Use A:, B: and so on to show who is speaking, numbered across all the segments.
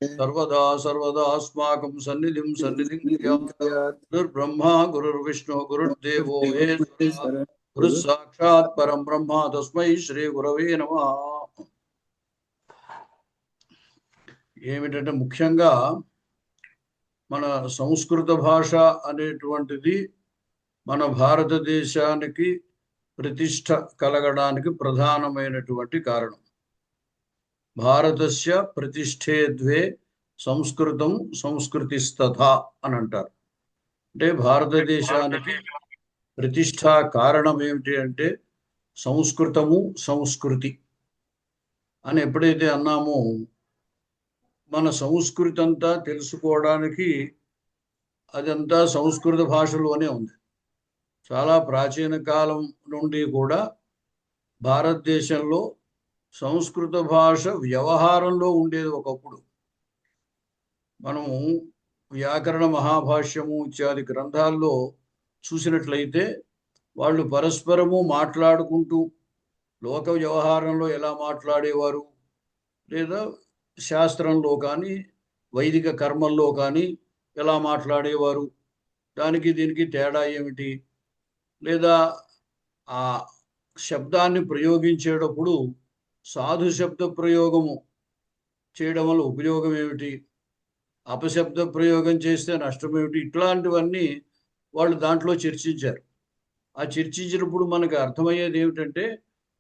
A: सर्वदा सर्वदास्माकं सन्निधिं गुरुर्ब्रह्मा गुरुर्विष्णु गुरुर्देवो महेश्वरः गुरुः साक्षात् परं ब्रह्म तस्मै श्री गुरवे नमः। ఏమిటంటే ముఖ్యంగా మన సంస్కృత భాష అనేటువంటిది మన భారతదేశానికి ప్రతిష్ట కలగడానికి ప్రధానమైనటువంటి కారణం. భారతస్య ప్రతిష్ఠే ద్వే సంస్కృతం సంస్కృతిస్తథా అని అంటారు. అంటే భారతదేశానికి ప్రతిష్ట కారణం ఏమిటి అంటే సంస్కృతము సంస్కృతి అని ఎప్పుడైతే అన్నామో మన సంస్కృతి అంతా తెలుసుకోవడానికి అదంతా సంస్కృత భాషలోనే ఉంది. చాలా ప్రాచీన కాలం నుండి కూడా భారతదేశంలో సంస్కృత భాష వ్యవహారంలో ఉండేది. ఒకప్పుడు మనము వ్యాకరణ మహాభాష్యము ఇత్యాది గ్రంథాల్లో చూసినట్లయితే వాళ్ళు పరస్పరము మాట్లాడుకుంటూ లోక వ్యవహారంలో ఎలా మాట్లాడేవారు, లేదా శాస్త్రంలో కానీ వైదిక కర్మల్లో కానీ ఎలా మాట్లాడేవారు, దానికి దీనికి తేడా ఏమిటి, లేదా ఆ శబ్దాన్ని ప్రయోగించేటప్పుడు సాధు శబ్ద ప్రయోగము చేయడం వల్ల ఉపయోగం ఏమిటి, అపశబ్ద ప్రయోగం చేస్తే నష్టం ఏమిటి, ఇట్లాంటివన్నీ వాళ్ళు దాంట్లో చర్చించారు. ఆ చర్చించినప్పుడు మనకు అర్థమయ్యేది ఏమిటంటే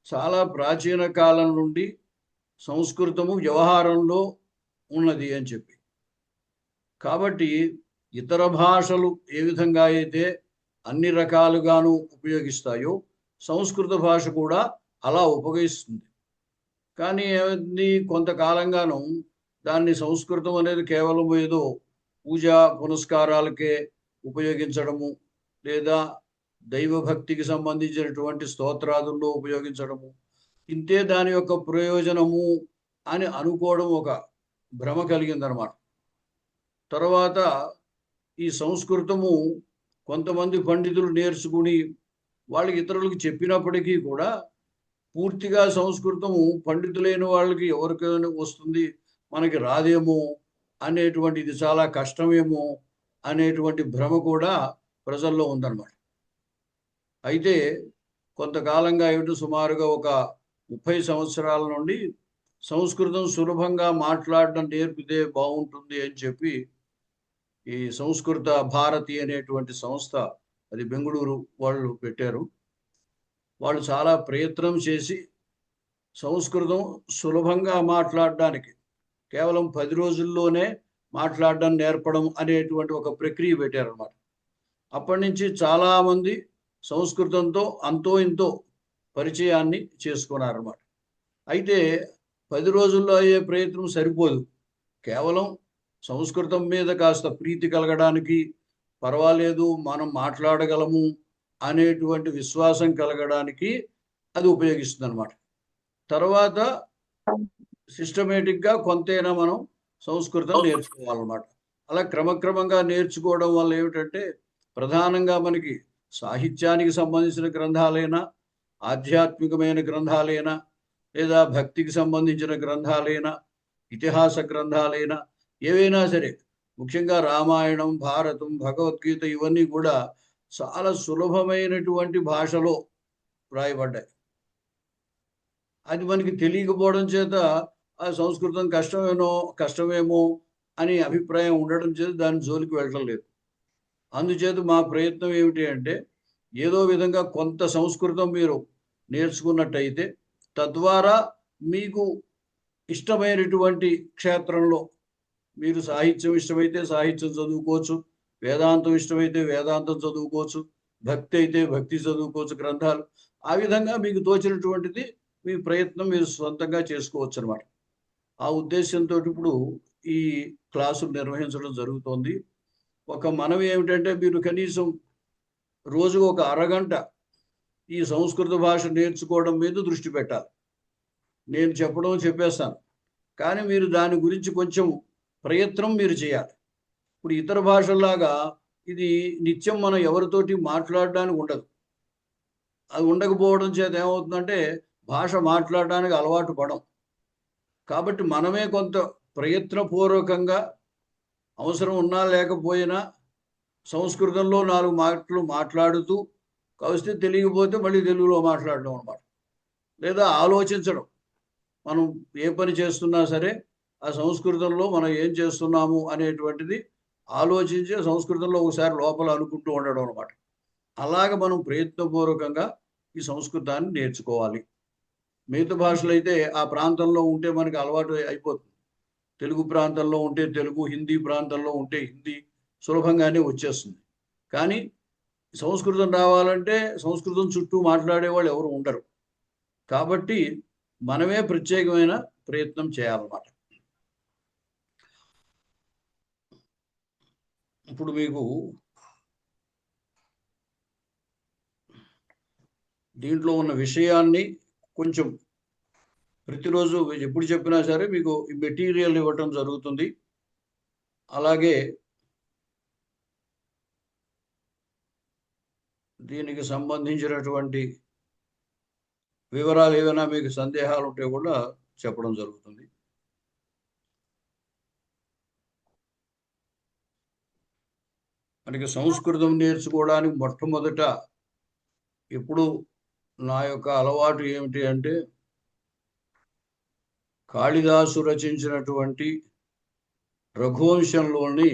A: చాలా ప్రాచీన కాలం నుండి సంస్కృతము వ్యవహారంలో ఉన్నది అని చెప్పి. కాబట్టి ఇతర భాషలు ఏ విధంగా అయితే అన్ని రకాలుగాను ఉపయోగిస్తాయో సంస్కృత భాష కూడా అలా ఉపయోగిస్తుంది. కానీ ఏమైంది, కొంతకాలంగాను దాన్ని సంస్కృతం అనేది కేవలం ఏదో పూజా పునస్కారాలకే ఉపయోగించడము, లేదా దైవభక్తికి సంబంధించినటువంటి స్తోత్రాదుల్లో ఉపయోగించడము, ఇంతే దాని యొక్క ప్రయోజనము అని అనుకోవడం ఒక భ్రమ కలిగిందనమాట. తర్వాత ఈ సంస్కృతము కొంతమంది పండితులు నేర్చుకుని వాళ్ళకి ఇతరులకు చెప్పినప్పటికీ కూడా పూర్తిగా సంస్కృతము పండితులైన వాళ్ళకి ఎవరికైనా వస్తుంది, మనకి రాదేమో అనేటువంటి, ఇది చాలా కష్టమేమో అనేటువంటి భ్రమ కూడా ప్రజల్లో ఉందన్నమాట. అయితే కొంతకాలంగా ఏమిటి, సుమారుగా ఒక 30 సంవత్సరాల నుండి సంస్కృతం సులభంగా మాట్లాడడం నేర్పితే బాగుంటుంది అని చెప్పి ఈ సంస్కృత భారతి అనేటువంటి సంస్థ, అది బెంగళూరు వాళ్ళు పెట్టారు. వాళ్ళు చాలా ప్రయత్నం చేసి సంస్కృతం సులభంగా మాట్లాడడానికి కేవలం 10 రోజుల్లోనే మాట్లాడడం నేర్పడం అనేటువంటి ఒక ప్రక్రియ పెట్టారన్నమాట. అప్పటి నుంచి చాలామంది సంస్కృతంతో అంతో ఇంతో పరిచయాన్ని చేసుకున్నారన్నమాట. అయితే 10 రోజుల్లో అయ్యే ప్రయత్నం సరిపోదు. కేవలం సంస్కృతం మీద కాస్త ప్రీతి కలగడానికి, పర్వాలేదు మనం మాట్లాడగలము అనేటువంటి విశ్వాసం కలగడానికి అది ఉపయోగిస్తుంది అన్నమాట. తర్వాత సిస్టమేటిక్గా కొంతైనా మనం సంస్కృతం నేర్చుకోవాలన్నమాట. అలా క్రమక్రమంగా నేర్చుకోవడం వల్ల ఏమిటంటే ప్రధానంగా మనకి సాహిత్యానికి సంబంధించిన గ్రంథాలైనా, ఆధ్యాత్మికమైన గ్రంథాలైనా, లేదా భక్తికి సంబంధించిన గ్రంథాలైనా, ఇతిహాస గ్రంథాలైనా, ఏవైనా సరే, ముఖ్యంగా రామాయణం, భారతం, భగవద్గీత ఇవన్నీ కూడా చాలా సులభమైనటువంటి భాషలో రాయబడ్డాయి. అది మనకి తెలియకపోవడం చేత ఆ సంస్కృతం కష్టమేమో అని అభిప్రాయం ఉండడం చేత దాని జోలికి వెళ్ళడం లేదు. అందుచేత మా ప్రయత్నం ఏమిటి అంటే ఏదో విధంగా కొంత సంస్కృతం మీరు నేర్చుకున్నట్టయితే తద్వారా మీకు ఇష్టమైనటువంటి క్షేత్రంలో, మీరు సాహిత్యం ఇష్టమైతే సాహిత్యం చదువుకోవచ్చు, వేదాంతం ఇష్టమైతే వేదాంతం చదువుకోవచ్చు, భక్తి అయితే భక్తి చదువుకోవచ్చు, గ్రంథాలు. ఆ విధంగా మీకు తోచినటువంటిది మీ ప్రయత్నం మీరు సొంతంగా చేసుకోవచ్చు అన్నమాట. ఆ ఉద్దేశంతో ఇప్పుడు ఈ క్లాసులు నిర్వహించడం జరుగుతోంది. ఒక మనవి ఏమిటంటే మీరు కనీసం రోజుకు ఒక అరగంట ఈ సంస్కృత భాష నేర్చుకోవడం మీద దృష్టి పెట్టాలి. నేను చెప్పేస్తాను, కానీ మీరు దాని గురించి కొంచెం ప్రయత్నం మీరు చేయాలి. ఇప్పుడు ఇతర భాషల్లాగా ఇది నిత్యం మనం ఎవరితోటి మాట్లాడడానికి ఉండదు. అది ఉండకపోవడం చేత ఏమవుతుందంటే భాష మాట్లాడడానికి అలవాటు పడం. కాబట్టి మనమే కొంత ప్రయత్నపూర్వకంగా అవసరం ఉన్నా లేకపోయినా సంస్కృతంలో 4 మాటలు మాట్లాడుతూ కలిస్తే తెలియకపోతే మళ్ళీ తెలుగులో మాట్లాడడం అన్నమాట. లేదా ఆలోచించడం, మనం ఏ పని చేస్తున్నా సరే ఆ సంస్కృతంలో మనం ఏం చేస్తున్నాము అనేటువంటిది ఆలోచించి సంస్కృతంలో ఒకసారి లోపల అనుకుంటూ ఉండడం అన్నమాట. అలాగ మనం ప్రయత్నపూర్వకంగా ఈ సంస్కృతాన్ని నేర్చుకోవాలి. మిగతా భాషలు అయితే ఆ ప్రాంతంలో ఉంటే మనకి అలవాటు అయిపోతుంది. తెలుగు ప్రాంతంలో ఉంటే తెలుగు, హిందీ ప్రాంతంలో ఉంటే హిందీ సులభంగానే వచ్చేస్తుంది. కానీ సంస్కృతం రావాలంటే సంస్కృతం చుట్టూ మాట్లాడేవాళ్ళు ఎవరు ఉండరు. కాబట్టి మనమే ప్రత్యేకమైన ప్రయత్నం చేయాలన్నమాట. ఇప్పుడు మీకు దీంట్లో ఉన్న విషయాన్ని కొంచెం ప్రతిరోజు ఎప్పుడు చెప్పినా సరే మీకు ఈ మెటీరియల్ ఇవ్వటం జరుగుతుంది. అలాగే దీనికి సంబంధించినటువంటి వివరాలు ఏమైనా మీకు సందేహాలు ఉంటే కూడా చెప్పడం జరుగుతుంది. మనకి సంస్కృతం నేర్చుకోవడానికి మొట్టమొదట ఎప్పుడు నా యొక్క అలవాటు ఏమిటి అంటే కాళిదాసు రచించినటువంటి రఘువంశంలోని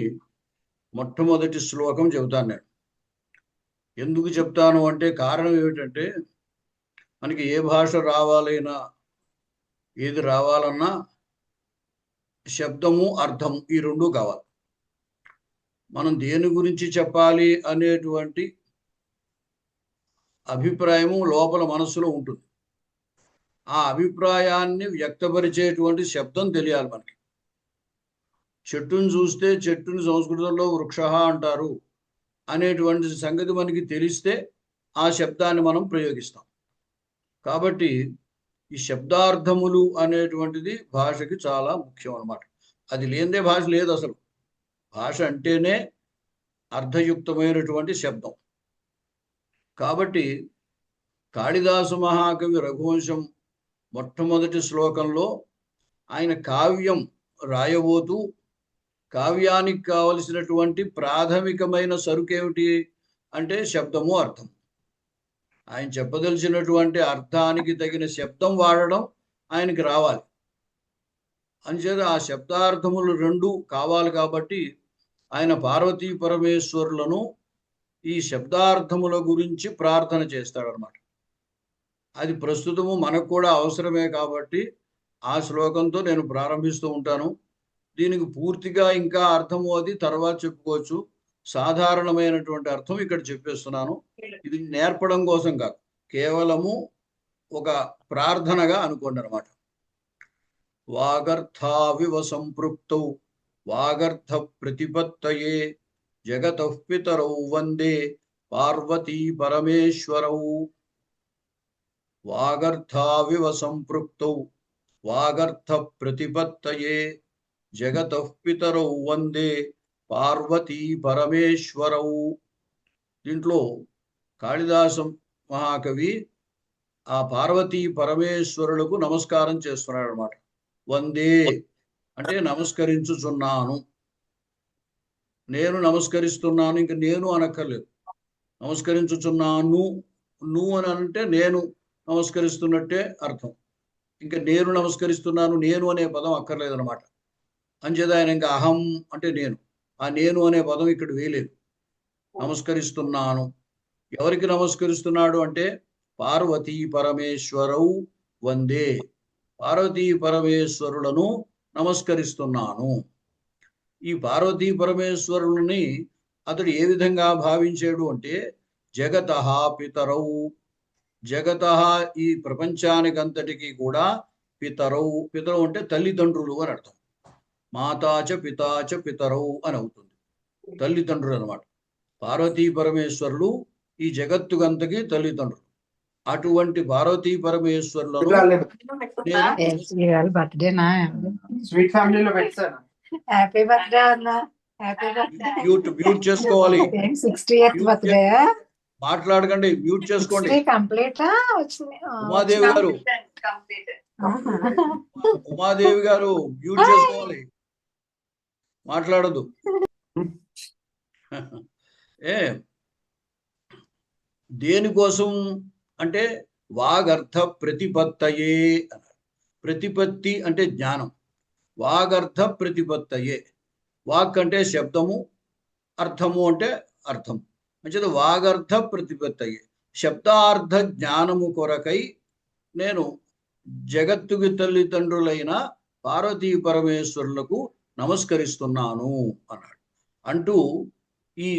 A: మొట్టమొదటి శ్లోకం చెబుతాను నేను. ఎందుకు చెప్తాను అంటే కారణం ఏమిటంటే మనకి ఏ భాష రావాలైనా ఏది రావాలన్నా శబ్దము అర్థము ఈ రెండు కావాలి. మనం దేని గురించి చెప్పాలి అనేటువంటి అభిప్రాయము లోపల మనసులో ఉంటుంది. ఆ అభిప్రాయాన్ని వ్యక్తపరిచేటువంటి శబ్దం తెలియాలి మనకి. చెట్టును చూస్తే చెట్టుని సంస్కృతంలో వృక్షః అంటారు అనేటువంటి సంగతి మనకి తెలిస్తే ఆ శబ్దాన్ని మనం ప్రయోగిస్తాం. కాబట్టి ఈ శబ్దార్థములు అనేటువంటిది భాషకి చాలా ముఖ్యం అన్నమాట. అది లేనిదే భాష లేదు అసలు. భాష అంటేనే అర్థయుక్తమైనటువంటి శబ్దం. కాబట్టి కాళిదాసు మహాకవి రఘువంశం మొట్టమొదటి శ్లోకంలో ఆయన కావ్యం రాయబోతూ కావ్యానికి కావలసినటువంటి ప్రాథమికమైన సరుకేమిటి అంటే శబ్దము అర్థం. ఆయన చెప్పదలిచినటువంటి అర్థానికి తగిన శబ్దం వాడడం ఆయనకి రావాలి. అంచేత ఆ శబ్దార్థములు రెండు కావాలి. కాబట్టి ఆయన పార్వతీ పరమేశ్వరులను ఈ శబ్దార్థముల గురించి ప్రార్థన చేస్తాడనమాట. అది ప్రస్తుతము మనకు కూడా అవసరమే కాబట్టి ఆ శ్లోకంతో నేను ప్రారంభిస్తూ ఉంటాను. దీనికి పూర్తిగా ఇంకా అర్థము అది తర్వాత చెప్పుకోవచ్చు. సాధారణమైనటువంటి అర్థం ఇక్కడ చెప్పేస్తున్నాను. ఇది నేర్పడం కోసం కాదు, కేవలము ఒక ప్రార్థనగా అనుకోండి అనమాట. వాగర్థావివ సంపృక్తౌ వాగర్థ ప్రతిపత్తయే జగతః పితరౌ వందే పార్వతీ పరమేశ్వరౌ. వాగర్థావివ సంపృక్తౌ వాగర్థ ప్రతిపత్తయే జగతః పితరౌ వందే పార్వతీ పరమేశ్వరౌ. దీంట్లో కాళిదాసం మహాకవి ఆ పార్వతీ పరమేశ్వరులకు నమస్కారం చేస్తున్నాడు అనమాట. వందే అంటే నమస్కరించుచున్నాను, నేను నమస్కరిస్తున్నాను. ఇంక నేను అనక్కర్లేదు, నమస్కరించుచున్నాను. నువ్వు అని అంటే నేను నమస్కరిస్తున్నట్టే అర్థం. ఇంకా నేను నమస్కరిస్తున్నాను, నేను అనే పదం అక్కర్లేదనమాట. అంచేత ఆయన ఇంకా అహం అంటే నేను, ఆ నేను అనే పదం ఇక్కడ వేయలేదు. నమస్కరిస్తున్నాను. ఎవరికి నమస్కరిస్తున్నాడు అంటే పార్వతీ పరమేశ్వరౌ వందే, పార్వతీ పరమేశ్వరులను నమస్కరిస్తున్నాను. ఈ పార్వతీ పరమేశ్వరులని అతడు ఏ విధంగా భావించాడు అంటే జగతః పితరౌ, జగతః ఈ ప్రపంచానికంతటికి కూడా పితరౌ, పితరౌ అంటే తల్లిదండ్రులు అని అర్థం. మాతాచ పితాచ పితరౌ అని అవుతుంది, తల్లిదండ్రులు అనమాట. పార్వతీ పరమేశ్వరులు ఈ జగత్తుకంతకి తల్లిదండ్రులు. అటువంటి పార్వతీ పరమేశ్వరులను మ్యూట్ చేసుకోవాలి. మాట్లాడకండి, మ్యూట్ చేసుకోండి. ఉమాదేవి గారు ఉమాదేవి గారు మ్యూట్ చేసుకోవాలి, మాట్లాడదు. ఏ దేనికోసం అంటే వాగర్థ ప్రతిపత్తయే అన్నారు. ప్రతిపత్తి అంటే జ్ఞానం, వాగర్థ ప్రతిపత్తయే. వాక్ అంటే శబ్దము, అర్థము అంటే అర్థం. అంటే వాగర్థ ప్రతిపత్తయే, శబ్దార్థ జ్ఞానము కొరకై నేను జగత్తుకి తల్లిదండ్రులైన పార్వతీ పరమేశ్వరులకు నమస్కరిస్తున్నాను అన్నాడు. అంటూ ఈ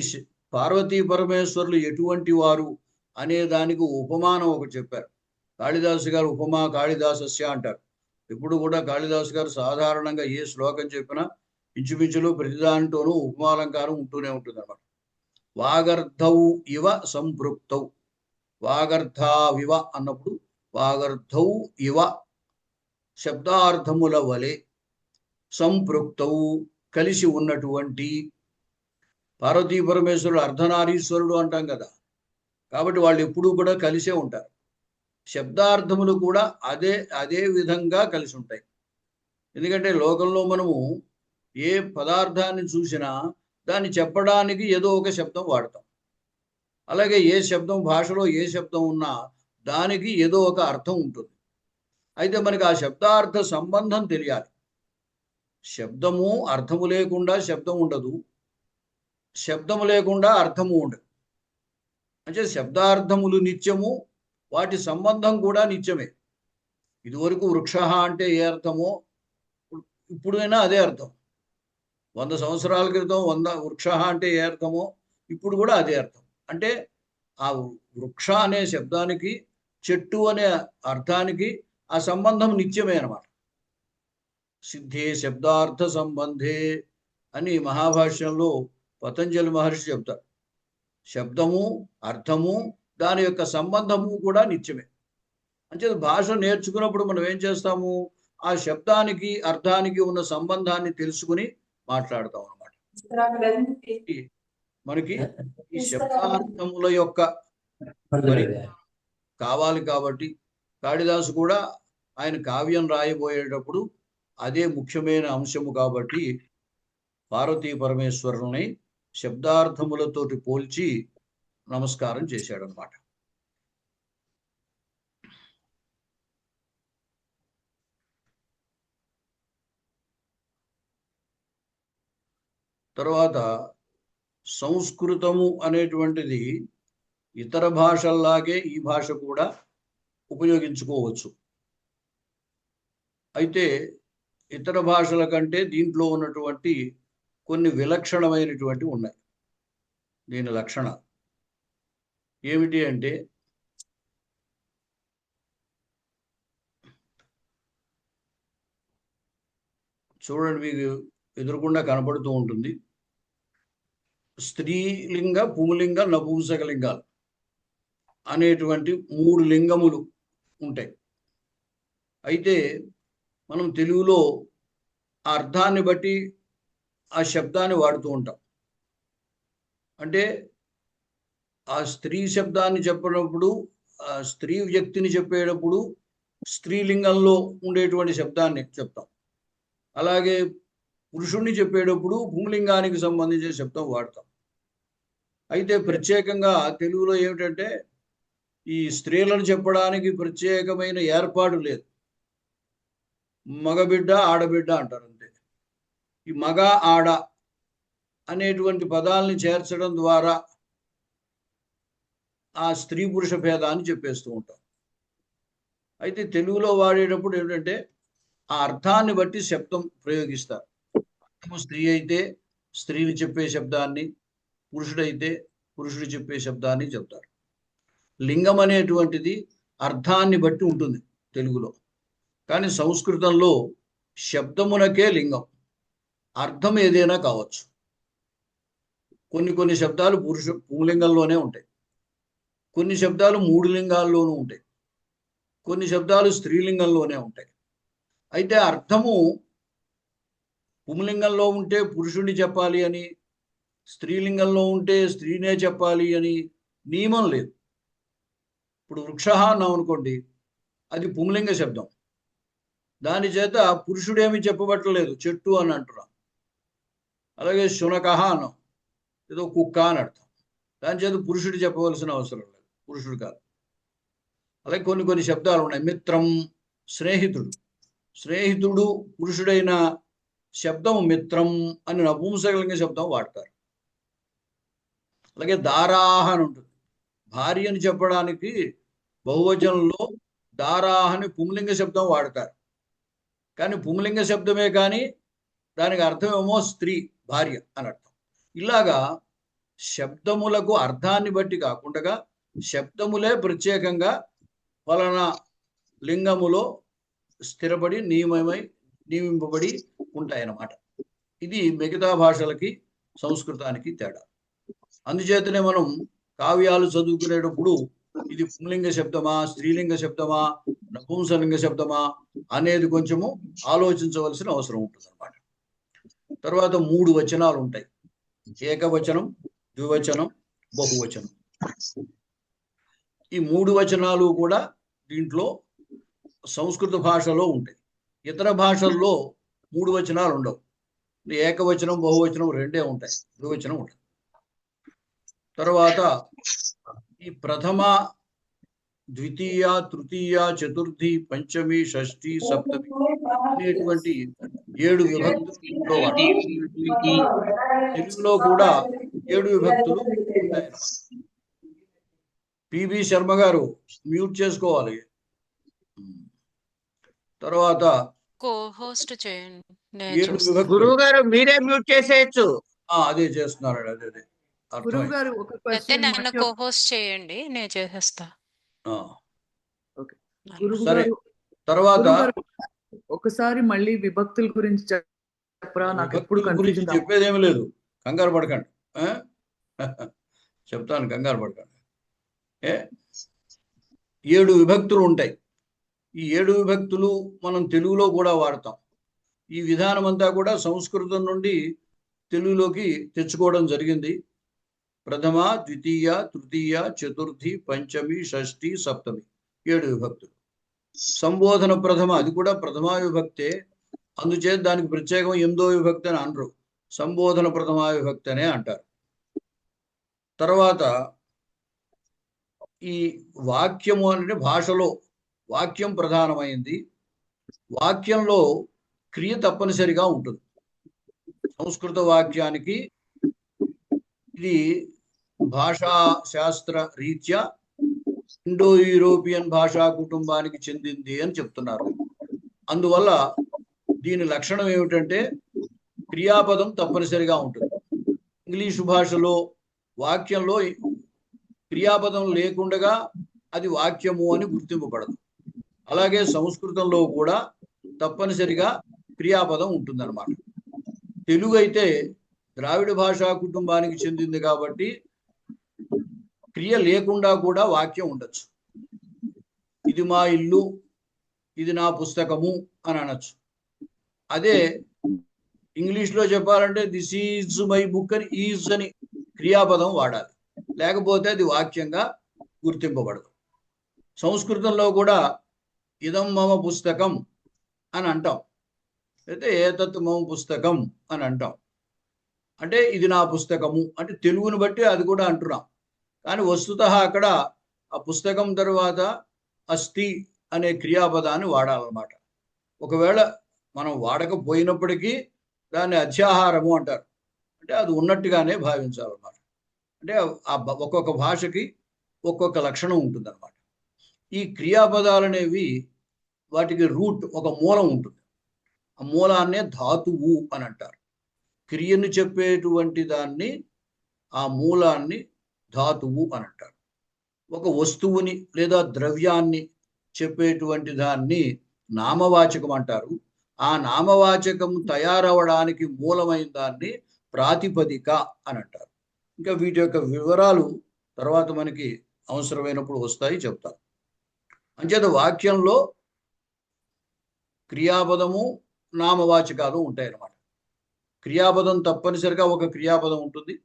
A: పార్వతీ పరమేశ్వరులు ఎటువంటి వారు అనే దానికి ఉపమానం ఒకటి చెప్పారు. కాళిదాసు గారు ఉపమా కాళిదాసస్య అంటారు. ఇప్పుడు కూడా కాళిదాసు గారు సాధారణంగా ఏ శ్లోకం చెప్పినా ఇంచుమించులో ప్రతిదానితోనూ ఉపమాలంకారం ఉంటూనే ఉంటుంది అన్నమాట. వాగర్థౌ ఇవ సంపృక్తౌ, వాగర్థావివ అన్నప్పుడు వాగర్థౌ ఇవ శబ్దార్థముల వలె, సంపృక్తౌ కలిసి ఉన్నటువంటి. పార్వతీ పరమేశ్వరుడు అర్ధనారీశ్వరుడు అంటాం కదా, కాబట్టి వాళ్ళు ఎప్పుడూ కూడా కలిసే ఉంటారు. శబ్దార్థములు కూడా అదే విధంగా కలిసి ఉంటాయి. ఎందుకంటే లోకంలో మనము ఏ పదార్థాన్ని చూసినా దాన్ని చెప్పడానికి ఏదో ఒక శబ్దం వాడతాం. అలాగే ఏ శబ్దం, భాషలో ఏ శబ్దం ఉన్నా దానికి ఏదో ఒక అర్థం ఉంటుంది. అయితే మనకి ఆ శబ్దార్థ సంబంధం తెలియాలి. శబ్దము అర్థము లేకుండా శబ్దం ఉండదు, శబ్దము లేకుండా అర్థము ఉండదు. అంటే శబ్దార్థములు నిత్యము, వాటి సంబంధం కూడా నిత్యమే. ఇదివరకు వృక్ష అంటే ఏ అర్థమో ఇప్పుడైనా అదే అర్థం. 100 సంవత్సరాల క్రితం వృక్ష అంటే ఏ అర్థమో ఇప్పుడు కూడా అదే అర్థం. అంటే ఆ వృక్ష అనే శబ్దానికి, చెట్టు అనే అర్థానికి ఆ సంబంధం నిత్యమే అన్నమాట. సిద్ధే శబ్దార్థ సంబంధే అని మహాభాష్యంలో పతంజలి మహర్షి చెప్తారు. శబ్దము, అర్థము, దాని యొక్క సంబంధము కూడా నిత్యమే. అంటే భాష నేర్చుకున్నప్పుడు మనం ఏం చేస్తాము, ఆ శబ్దానికి అర్థానికి ఉన్న సంబంధాన్ని తెలుసుకుని మాట్లాడతాం అన్నమాట. మనకి ఈ శబ్దార్థముల యొక్క కావాలి కాబట్టి కాళిదాసు కూడా ఆయన కావ్యం రాయబోయేటప్పుడు అదే ముఖ్యమైన అంశము కాబట్టి పార్వతీ పరమేశ్వరుని శబ్దార్థములతోటి పోల్చి నమస్కారం చేశాడనమాట. తర్వాత సంస్కృతము అనేటువంటిది ఇతర భాషల్లాగే ఈ భాష కూడా ఉపయోగించుకోవచ్చు. అయితే ఇతర భాషల కంటే దీంట్లో ఉన్నటువంటి కొన్ని విలక్షణమైనటువంటి ఉన్నాయి. దీని లక్షణాలు ఏమిటి అంటే, చూడండి, మీకు ఎదురుకుండా కనపడుతూ ఉంటుంది. స్త్రీలింగ, పుంలింగ, నపుంసకలింగాలు అనేటువంటి 3 లింగములు ఉంటాయి. అయితే మనం తెలుగులో ఆ అర్థాన్ని బట్టి ఆ శబ్దాన్ని వాడుతూ ఉంటాం. అంటే ఆ స్త్రీ శబ్దాన్ని చెప్పినప్పుడు, ఆ స్త్రీ వ్యక్తిని చెప్పేటప్పుడు స్త్రీలింగంలో ఉండేటువంటి శబ్దాన్ని చెప్తాం. అలాగే పురుషుణ్ణి చెప్పేటప్పుడు పుంలింగానికి సంబంధించిన శబ్దం వాడతాం. అయితే ప్రత్యేకంగా తెలుగులో ఏమిటంటే ఈ స్త్రీలను చెప్పడానికి ప్రత్యేకమైన ఏర్పాటు లేదు. మగబిడ్డ, ఆడబిడ్డ అంటారు అంతే. ఈ మగ, ఆడ అనేటువంటి పదాలని చేర్చడం ద్వారా ఆ స్త్రీ పురుష భేదాన్ని చెప్పేస్తూ ఉంటాం. అయితే తెలుగులో వాడేటప్పుడు ఏమిటంటే ఆ అర్థాన్ని బట్టి శబ్దం ప్రయోగిస్తారు. స్త్రీ అయితే స్త్రీని చెప్పే శబ్దాన్ని, పురుషుడైతే పురుషుడు చెప్పే శబ్దాన్ని చెప్తారు. లింగం అనేటువంటిది అర్థాన్ని బట్టి ఉంటుంది తెలుగులో. కానీ సంస్కృతంలో శబ్దమునకే లింగం, అర్థం ఏదైనా కావచ్చు. కొన్ని శబ్దాలు పుంలింగంలోనే ఉంటాయి, కొన్ని శబ్దాలు 3 లింగాల్లోనూ ఉంటాయి, కొన్ని శబ్దాలు స్త్రీలింగంలోనే ఉంటాయి. అయితే అర్థము పుంలింగంలో ఉంటే పురుషుణ్ణి చెప్పాలి అని, స్త్రీలింగంలో ఉంటే స్త్రీనే చెప్పాలి అని నియమం లేదు. ఇప్పుడు వృక్ష అన్నాం అనుకోండి, అది పుంలింగ శబ్దం. దాని చేత పురుషుడేమి చెప్పబట్టలేదు, చెట్టు అని అంటున్నాం. అలాగే శునకహ అన్నాం, ఏదో కుక్క అని అర్థం. దాని చేత పురుషుడు చెప్పవలసిన అవసరం లేదు, పురుషుడు కాదు. అలాగే కొన్ని కొన్ని శబ్దాలు ఉన్నాయి. మిత్రం, స్నేహితుడు. స్నేహితుడు పురుషుడైన శబ్దం మిత్రం అని నపుంసకలింగ శబ్దం వాడతారు. అలాగే దారాహ అని ఉంటుంది. భార్య అని చెప్పడానికి బహువచనంలో దారాహ అని పుంలింగ శబ్దం వాడతారు. కానీ పుంలింగ శబ్దమే కానీ దానికి అర్థమేమో స్త్రీ, భార్య అని అర్థం. ఇలాగా శబ్దములకు అర్థాన్ని బట్టి కాకుండా శబ్దములే ప్రత్యేకంగా ఫలానా లింగములో స్థిరపడి నియమింపబడి ఉంటాయన్నమాట. ఇది మిగతా భాషలకి సంస్కృతానికి తేడా. అందుచేతనే మనం కావ్యాలు చదువుకునేటప్పుడు ఇది పుంలింగ శబ్దమా, స్త్రీలింగ శబ్దమా, నపుంసలింగ శబ్దమా అనేది కొంచెము ఆలోచించవలసిన అవసరం ఉంటుంది అన్నమాట. తర్వాత 3 వచనాలు ఉంటాయి. ఏకవచనం, ద్వివచనం, బహువచనం. ఈ 3 వచనాలు కూడా దీంట్లో సంస్కృత భాషలో ఉంటాయి. ఇతర భాషల్లో 3 వచనాలు ఉండవు. ఏకవచనం, బహువచనం రెండే ఉంటాయి, ద్వివచనం ఉంటుంది. తర్వాత ఈ ప్రథమ, ద్వితీయ, తృతీయ, చతుర్థి, పంచమి, షష్ఠి, సప్తమి అనేటువంటి 7 విభక్తులు తెలుగులో కూడా 7 విభక్తులు ఉంటాయి. పిబి శర్మ గారు మ్యూట్ చేసుకోవాలి. తర్వాత
B: కో-హోస్ట్ చేయండి.
A: 7 విభక్తులు.
C: గురువు గారు మీరే మ్యూట్ చేసేయచ్చు.
A: అదే చేస్తున్నాడు. అదే
D: గురువు గారు ఒక క్వశ్చన్
B: నన్ను కో-హోస్ట్ చేయండి, నేను చేసేస్తా.
D: గురువు
A: సరే.
D: గారు
A: తర్వాత
D: ఒకసారి మళ్ళీ విభక్తుల గురించి చెప్పరా? నాకు ఎప్పుడు కన్ఫ్యూజన్.
A: చెప్పేదేమీ లేదు, కంగారు పడకండి. చెప్తాను, కంగారు పడకండి. 7 విభక్తులు ఉంటాయి. ఈ 7 విభక్తులు మనం తెలుగులో కూడా వాడతాం. ఈ విధానం అంతా కూడా సంస్కృతం నుండి తెలుగులోకి తెచ్చుకోవడం జరిగింది. ప్రథమ, ద్వితీయ, తృతీయ, చతుర్థి, పంచమి, షష్ఠి, సప్తమి 7 విభక్తులు. సంబోధన ప్రథమ, అది కూడా ప్రథమా విభక్తే. అందుచేత దానికి ప్రత్యేకం 8వ విభక్తి అని అనరు, సంబోధన ప్రథమా విభక్తి అనే అంటారు. తర్వాత ఈ వాక్యము అంటే భాషలో వాక్యం ప్రధానమైంది. వాక్యంలో క్రియ తప్పనిసరిగా ఉంటుంది. సంస్కృత వాక్యానికి ఇది భాషా శాస్త్ర రీత్యా ఇండో యూరోపియన్ భాషా కుటుంబానికి చెందింది అని చెప్తున్నారు. అందువల్ల దీని లక్షణం ఏమిటంటే క్రియాపదం తప్పనిసరిగా ఉంటుంది. ఇంగ్లీషు భాషలో వాక్యంలో క్రియాపదం లేకుండా అది వాక్యము అని గుర్తింపబడదు. అలాగే సంస్కృతంలో కూడా తప్పనిసరిగా క్రియాపదం ఉంటుందన్నమాట. తెలుగు అయితే ద్రావిడ భాషా కుటుంబానికి చెందింది కాబట్టి క్రియ లేకుండా కూడా వాక్యం ఉండొచ్చు. ఇది మా ఇల్లు, ఇది నా పుస్తకము అని అనొచ్చు. అదే ఇంగ్లీష్లో చెప్పాలంటే దిస్ ఈజ్ మై బుక్ అని ఈజ్ అని క్రియాపదం వాడాలి, లేకపోతే అది వాక్యంగా గుర్తింపబడదు. సంస్కృతంలో కూడా ఇదం మమ పుస్తకం అని అంటాం, అయితే ఏతత్ మమ పుస్తకం అని అంటాం. అంటే ఇది నా పుస్తకము అంటే తెలుగుని బట్టి అది కూడా అంటున్నాం. కానీ వస్తుతః అక్కడ ఆ పుస్తకం తర్వాత అస్తి అనే క్రియాపదాన్ని వాడాలన్నమాట. ఒకవేళ మనం వాడకపోయినప్పటికీ దాన్ని అధ్యాహారము అంటారు, అంటే అది ఉన్నట్టుగానే భావించాలన్నమాట. అంటే ఒక్కొక్క భాషకి ఒక్కొక్క లక్షణం ఉంటుందన్నమాట. ఈ క్రియాపదాలు అనేవి వాటికి రూట్, ఒక మూలం ఉంటుంది. ఆ మూలాన్నే ధాతువు అని అంటారు. క్రియను చెప్పేటువంటి దాన్ని, ఆ మూలాన్ని ధాతువు అని అంటారు. ఒక వస్తువుని లేదా ద్రవ్యాన్ని చెప్పేటువంటి దాన్ని నామవాచకం అంటారు. ఆ నామవాచకం తయారవడానికి మూలమైన దాన్ని ప్రాతిపదిక అని అంటారు. ఇంకా వీటి యొక్క వివరాలు తర్వాత మనకి అవసరమైనప్పుడు వస్తాయి, చెప్తాను. అంచేత వాక్యంలో క్రియాపదము నామవాచకాలు ఉంటాయి అన్నమాట. క్రియాపదం తప్పనిసరిగా ఒక క్రియాపదం ఉంటుంది,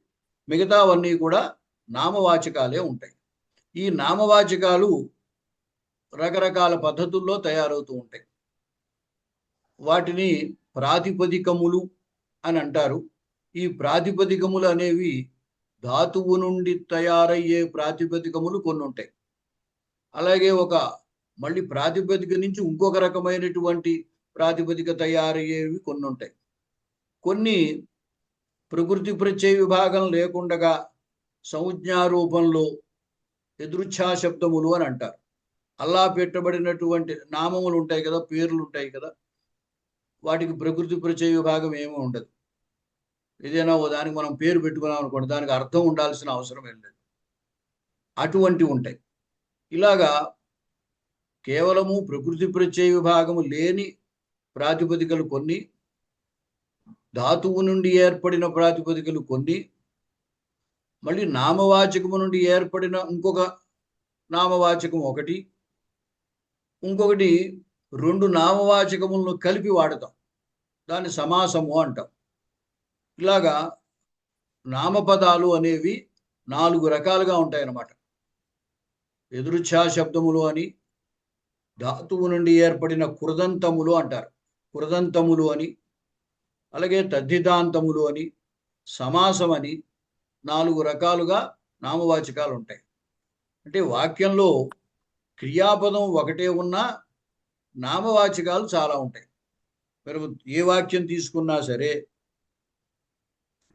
A: మిగతావన్నీ కూడా నామవాచకాలే ఉంటాయి. ఈ నామవాచకాలు రకరకాల పద్ధతుల్లో తయారవుతూ ఉంటాయి. వాటిని ప్రాతిపదికములు అని అంటారు. ఈ ప్రాతిపదికములు అనేవి ధాతువు నుండి తయారయ్యే ప్రాతిపదికములు కొన్ని ఉంటాయి. అలాగే మళ్ళీ ప్రాతిపదిక నుంచి ఇంకొక రకమైనటువంటి ప్రాతిపదిక తయారయ్యేవి కొన్ని ఉంటాయి. కొన్ని ప్రకృతి ప్రత్యయ విభాగం లేకుండా సంజ్ఞారూపంలో ఎదురుచ్ఛా శబ్దములు అని అంటారు. అలా పెట్టబడినటువంటి నామములు ఉంటాయి కదా, పేర్లు ఉంటాయి కదా, వాటికి ప్రకృతి ప్రత్యయ విభాగం ఏమీ ఉండదు. ఏదైనా దానికి మనం పేరు పెట్టుకున్నాం అనుకోండి, దానికి అర్థం ఉండాల్సిన అవసరం ఏం లేదు. అటువంటివి ఉంటాయి. ఇలాగా కేవలము ప్రకృతి ప్రత్యయ విభాగము లేని ప్రాతిపదికలు కొన్ని, ధాతువు నుండి ఏర్పడిన ప్రాతిపదికలు కొన్ని, మళ్ళీ నామవాచకము నుండి ఏర్పడిన ఇంకొక నామవాచకం ఒకటి, ఇంకొకటి రెండు నామవాచకములను కలిపి వాడతాం, దాన్ని సమాసము అంటాం. ఇలాగా నామపదాలు అనేవి 4 రకాలుగా ఉంటాయన్నమాట. ఎదురుచ్ఛా శబ్దములు అని, ధాతువు నుండి ఏర్పడిన కృదంతములు అంటారు, కృదంతములు అని, అలాగే తద్ధితాంతములు అని, సమాసం అని 4 రకాలుగా నామవాచకాలు ఉంటాయి. అంటే వాక్యంలో క్రియాపదం ఒకటే ఉన్నా నామవాచకాలు చాలా ఉంటాయి. మీరు ఏ వాక్యం తీసుకున్నా సరే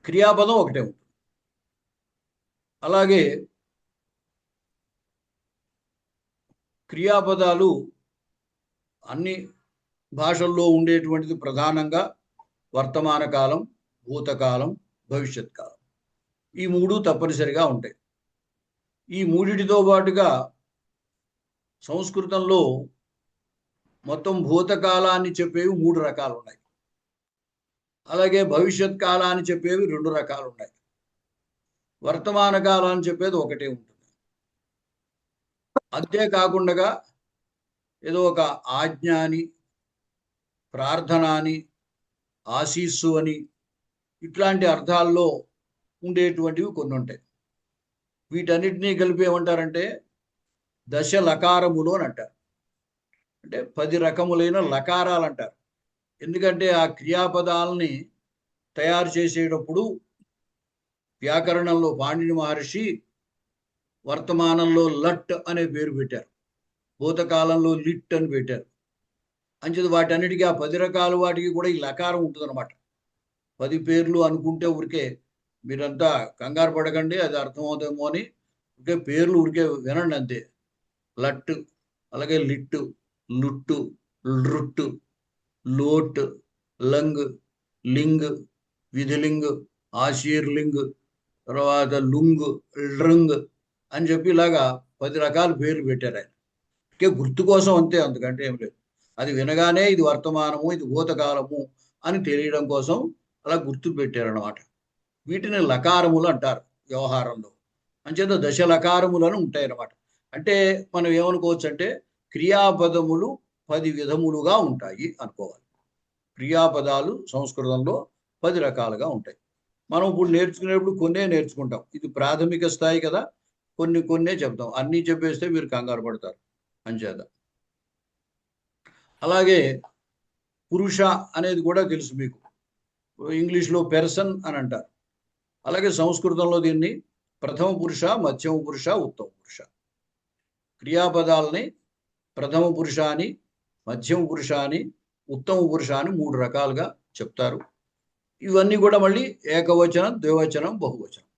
A: క్రియాపదం ఒకటే ఉంటుంది. అలాగే క్రియాపదాలు అన్ని భాషల్లో ఉండేటువంటిది ప్రధానంగా వర్తమాన కాలం, భూతకాలం, భవిష్యత్ కాలం, ఈ 3 తప్పనిసరిగా ఉంటాయి. ఈ మూడిటితో పాటుగా సంస్కృతంలో మొత్తం భూతకాలాన్ని చెప్పేవి 3 రకాలు ఉన్నాయి. అలాగే భవిష్యత్ కాలాన్ని చెప్పేవి 2 రకాలు ఉన్నాయి. వర్తమాన కాలాన్ని చెప్పేది ఒకటే ఉంటుంది. అంతేకాకుండా ఏదో ఒక ఆజ్ఞ అని, ప్రార్థన అని, ఆశీస్సు అని ఇట్లాంటి అర్థాల్లో ఉండేటువంటివి కొన్ని ఉంటాయి. వీటన్నిటినీ కలిపి ఏమంటారంటే దశ లకారములు అని అంటారు. అంటే 10 రకములైన లకారాలు అంటారు. ఎందుకంటే ఆ క్రియాపదాలని తయారు చేసేటప్పుడు వ్యాకరణంలో పాణిని మహర్షి వర్తమానంలో లట్ అనే పేరు పెట్టారు, భూతకాలంలో లిట్ అని పెట్టారు. అంచేది వాటన్నిటికీ ఆ 10 రకాల వాటికి కూడా ఈ లకారం ఉంటుందన్నమాట. 10 పేర్లు అనుకుంటే ఊరికే మీరంతా కంగారు పడకండి, అది అర్థమవుతామో అని ఊరికే పేర్లు ఊరికే వినండి అంతే. లట్టు, అలాగే లిట్టు, లుట్టు, లృట్టు, లోట్, లంగ్, లింగ్, విధిలింగ్, ఆశీర్లింగ్, తర్వాత లుంగ్, ల్రంగ్ అని చెప్పి ఇలాగా 10 రకాల పేర్లు పెట్టారు ఆయన. ఇంకే గుర్తు కోసం అంతే, అందుకంటే ఏం లేదు. అది వినగానే ఇది వర్తమానము, ఇది భూతకాలము అని తెలియడం కోసం అలా గుర్తు పెట్టారన్నమాట. వీటిని లకారములు అంటారు వ్యవహారంలో. అంచేత దశ లకారములను ఉంటాయన్నమాట. అంటే మనం ఏమనుకోవచ్చు అంటే క్రియాపదములు 10 విధములుగా ఉంటాయి అనుకోవాలి. క్రియాపదాలు సంస్కృతంలో 10 రకాలుగా ఉంటాయి. మనం ఇప్పుడు నేర్చుకునేప్పుడు కొన్నే నేర్చుకుంటాం. ఇది ప్రాథమిక స్థాయి కదా, కొన్నే చెప్తాం. అన్నీ చెప్పేస్తే మీరు కంగారు పడతారు అంచేత. అలాగే పురుష అనేది కూడా తెలుసు మీకు, ఇంగ్లీష్లో పెర్సన్ అని అంటారు. అలాగే సంస్కృతంలో దీన్ని ప్రథమ పురుష, మధ్యమ పురుష, ఉత్తమ పురుష, క్రియాపదాలని ప్రథమ పురుష అని, మధ్యమ పురుష అని, ఉత్తమ పురుష అని 3 రకాలుగా చెప్తారు. ఇవన్నీ కూడా మళ్ళీ ఏకవచనం, ద్వివచనం, బహువచనం.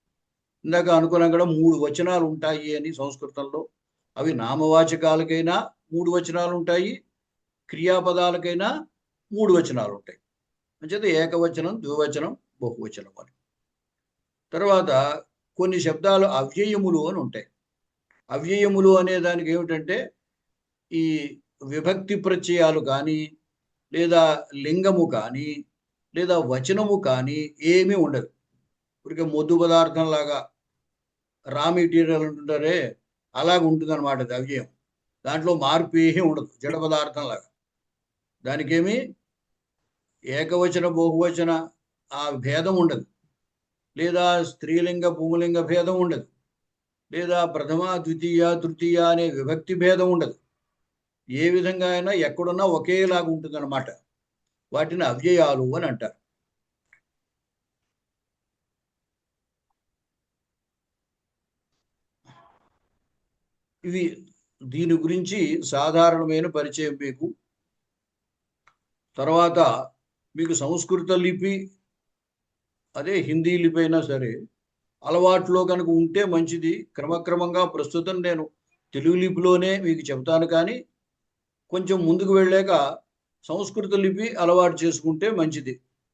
A: ఇందాక అనుకున్నాం కూడా 3 వచనాలు ఉంటాయి అని సంస్కృతంలో. అవి నామవాచకాలకైనా 3 వచనాలు ఉంటాయి, క్రియాపదాలకైనా 3 వచనాలు ఉంటాయి. అంచేత ఏకవచనం, ద్వివచనం, బహువచనం అని. తర్వాత కొన్ని శబ్దాలు అవ్యయములు అని ఉంటాయి. అవ్యయములు అనే దానికి ఏమిటంటే ఈ విభక్తి ప్రత్యయాలు కానీ, లేదా లింగము కానీ, లేదా వచనము కానీ ఏమీ ఉండదు. ఊరికే మొద్దు పదార్థం లాగా రా మెటీరియల్ అంటుంటారే, అలాగ ఉంటుంది అనమాట అది అవ్యయం. దాంట్లో మార్పు ఏమీ ఉండదు, జడ పదార్థం లాగా. దానికేమీ ఏకవచన, బహువచన ఆ భేదం ఉండదు, లేదా స్త్రీలింగ పుంలింగ భేదం ఉండదు, లేదా ప్రథమ, ద్వితీయ, తృతీయ అనే విభక్తి భేదం ఉండదు. ఏ విధంగా అయినా ఎక్కడున్నా ఒకేలాగా ఉంటుంది అనమాట. వాటిని అవ్యయాలు అని అంటారు. ఇవి దీని గురించి సాధారణమైన పరిచయం మీకు. తర్వాత మీకు సంస్కృత లిపి, అదే హిందీ లిపి అయినా సరే అలవాట్లో కనుక ఉంటే మంచిది. క్రమక్రమంగా ప్రస్తుతం నేను తెలుగు లిపిలోనే మీకు చెబుతాను, కానీ కొంచెం ముందుకు వెళ్ళాక సంస్కృత లిపి అలవాటు చేసుకుంటే మంచిది.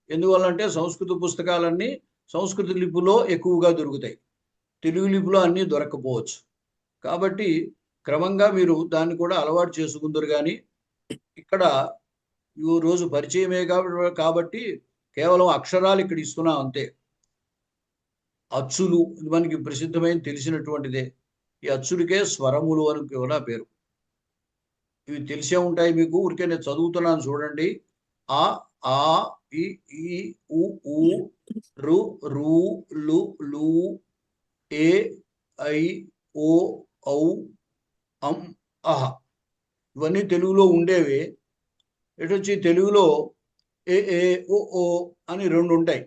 A: ఎందువల్లంటే సంస్కృత పుస్తకాలన్నీ సంస్కృత లిపిలో ఎక్కువగా దొరుకుతాయి, తెలుగు లిపిలో అన్నీ దొరకపోవచ్చు. కాబట్టి క్రమంగా మీరు దాన్ని కూడా అలవాటు చేసుకుందరు. కానీ ఇక్కడ ఈ రోజు పరిచయమే కాబట్టి కేవలం అక్షరాలు ఇక్కడ ఇస్తున్నాం అంతే. అచ్చులు మనకి ప్రసిద్ధమైన తెలిసినటువంటిదే. ఈ అచ్చుడికే స్వరములు అని కూడా పేరు. ఇవి తెలిసే ఉంటాయి మీకు, ఊరికే నేను చదువుతున్నాను చూడండి. ఆ, ఆ, ఈ, ఉ, రు, లు, ఏ, ఐ, ఓ, ఔ, అం, అహ. ఇవన్నీ తెలుగులో ఉండేవి. ఎటొచ్చి తెలుగులో ఏ, ఓ అని రెండు ఉంటాయి.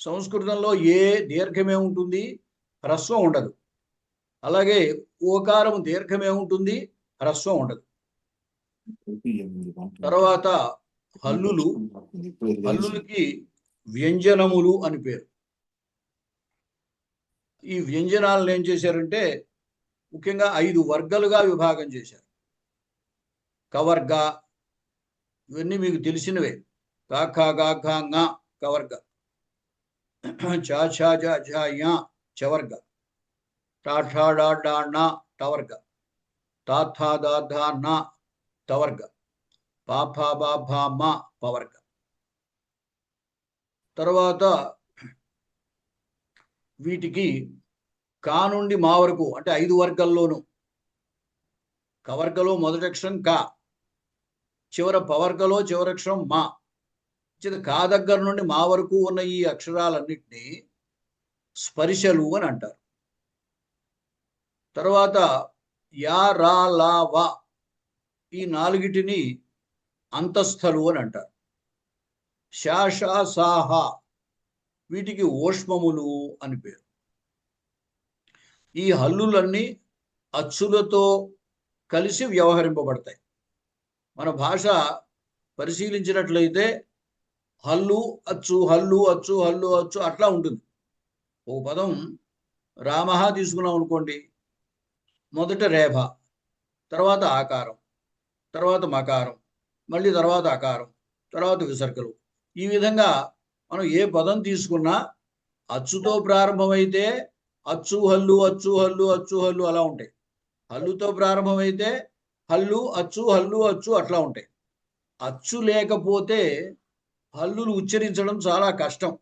A: సంస్కృతంలో ఏ దీర్ఘమే ఉంటుంది, హ్రస్వం ఉండదు. అలాగే ఓకారం దీర్ఘమే ఉంటుంది, హ్రస్వం ఉండదు. తర్వాత హల్లులు, హల్లులకి వ్యంజనములు అని పేరు. ఈ వ్యంజనాలను ఏం చేశారంటే ముఖ్యంగా 5 వర్గాలుగా విభాగం చేశారు. కవర్గ, ఇవన్నీ మీకు తెలిసినవే. కాఖ గాఘ ङ కవర్గ, చా ఛా జా ఝా య చవర్గ, టా ఠా డా డా ణ టవర్గ, తా థా దా ధా న తవర్గ, పా ఫా బా భా మ పవర్గ. తర్వాత వీటికి కా నుండి మా వరకు అంటే 5 వర్గాల్లోనూ కవర్గలో మొదటి అక్షరం కా, చివర పవర్గలో చివరి అక్షరం మా. కా దగ్గర నుండి మా వరకు ఉన్న ఈ అక్షరాలన్నింటినీ స్పర్శలు అని అంటారు. తర్వాత యా, రా, లా, వా ఈ 4టిని అంతస్థలు అని అంటారు. షా, షా, సా, హా వీటికి ఓష్మములు అని పేరు. ఈ హల్లులన్నీ అచ్చులతో కలిసి వ్యవహరింపబడతాయి. మన భాష పరిశీలించినట్లయితే హల్లు అచ్చు, హల్లు అచ్చు, హల్లు అచ్చు అట్లా ఉంటుంది. ఒక పదం రామహ తీసుకున్నాం అనుకోండి, మొదట రేఫ, తర్వాత ఆకారం, తర్వాత మకారం, మళ్ళీ తర్వాత అకారం, తర్వాత విసర్గలు. ఈ విధంగా మనం ఏ పదం తీసుకున్నా అచ్చుతో ప్రారంభమైతే అచ్చు హల్లు, అచ్చు హల్లు, అచ్చు హల్లు అలా ఉంటాయి. హల్లుతో ప్రారంభమైతే హల్లు అచ్చు, హల్లు అచ్చు అట్లా ఉంటాయి. అచ్చు లేకపోతే హల్లులు ఉచ్చరించడం చాలా కష్టం.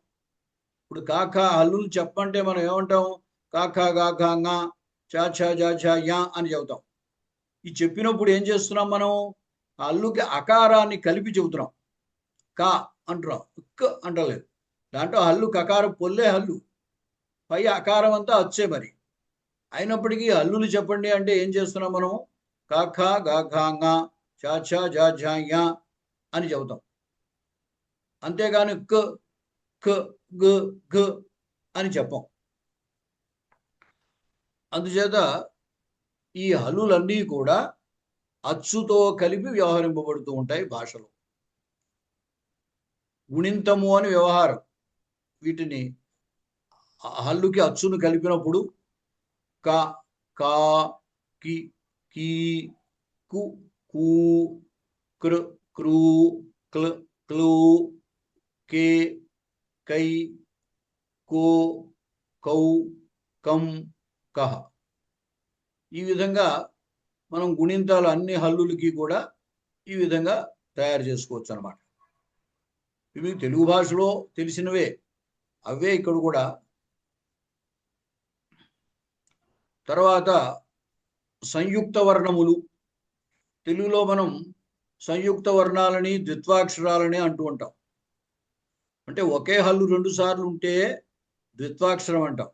A: ఇప్పుడు కాఖ హల్లులు చెప్పంటే మనం ఏమంటాం? కాఖ గాఘ ङ చా ఛా జా ఝా యా అని చెబుతాం. ఈ చెప్పినప్పుడు ఏం చేస్తున్నాం మనం? హల్లుకి అకారాన్ని కలిపి చెబుతున్నాం. కా అంటున్నాం, క్ అంటలేదు. దాంట్లో హల్లు కకారం పొల్లే హల్లు, పై అకారం అంతా వచ్చే. మరి అయినప్పటికీ హల్లులు చెప్పండి అంటే ఏం చేస్తున్నాం మనం? కాఖ గాఘ ङ చా ఛా జా ఝా యా అని చెబుతాం. అంతేగాని క్, క్, గ, ఘ అని చెప్పం. అందుచేత ఈ హల్లులన్నీ కూడా అచ్చుతో కలిపి వ్యవహరింపబడుతూ ఉంటాయి భాషలో. గుణింతము అని వ్యవహారం. వీటిని హల్లుకి అచ్చును కలిపినప్పుడు క, కా, కి, కీ, కు, కూ, కృ, క్రూ, క్ల్, క్లూ, కే, కై, కో, కౌ, కం, కహ. ఈ విధంగా మనం గుణింతాలు అన్ని హల్లులకి కూడా ఈ విధంగా తయారు చేసుకోవచ్చు అన్నమాట. ఇవి తెలుగు భాషలో తెలిసినవే, అవే ఇక్కడ కూడా. తర్వాత సంయుక్త వర్ణములు. తెలుగులో మనం సంయుక్త వర్ణాలని ద్విత్వాక్షరాలని అంటూ ఉంటాం. అంటే ఒకే హల్లు 2 సార్లు ఉంటే ద్విత్వాక్షరం అంటాం.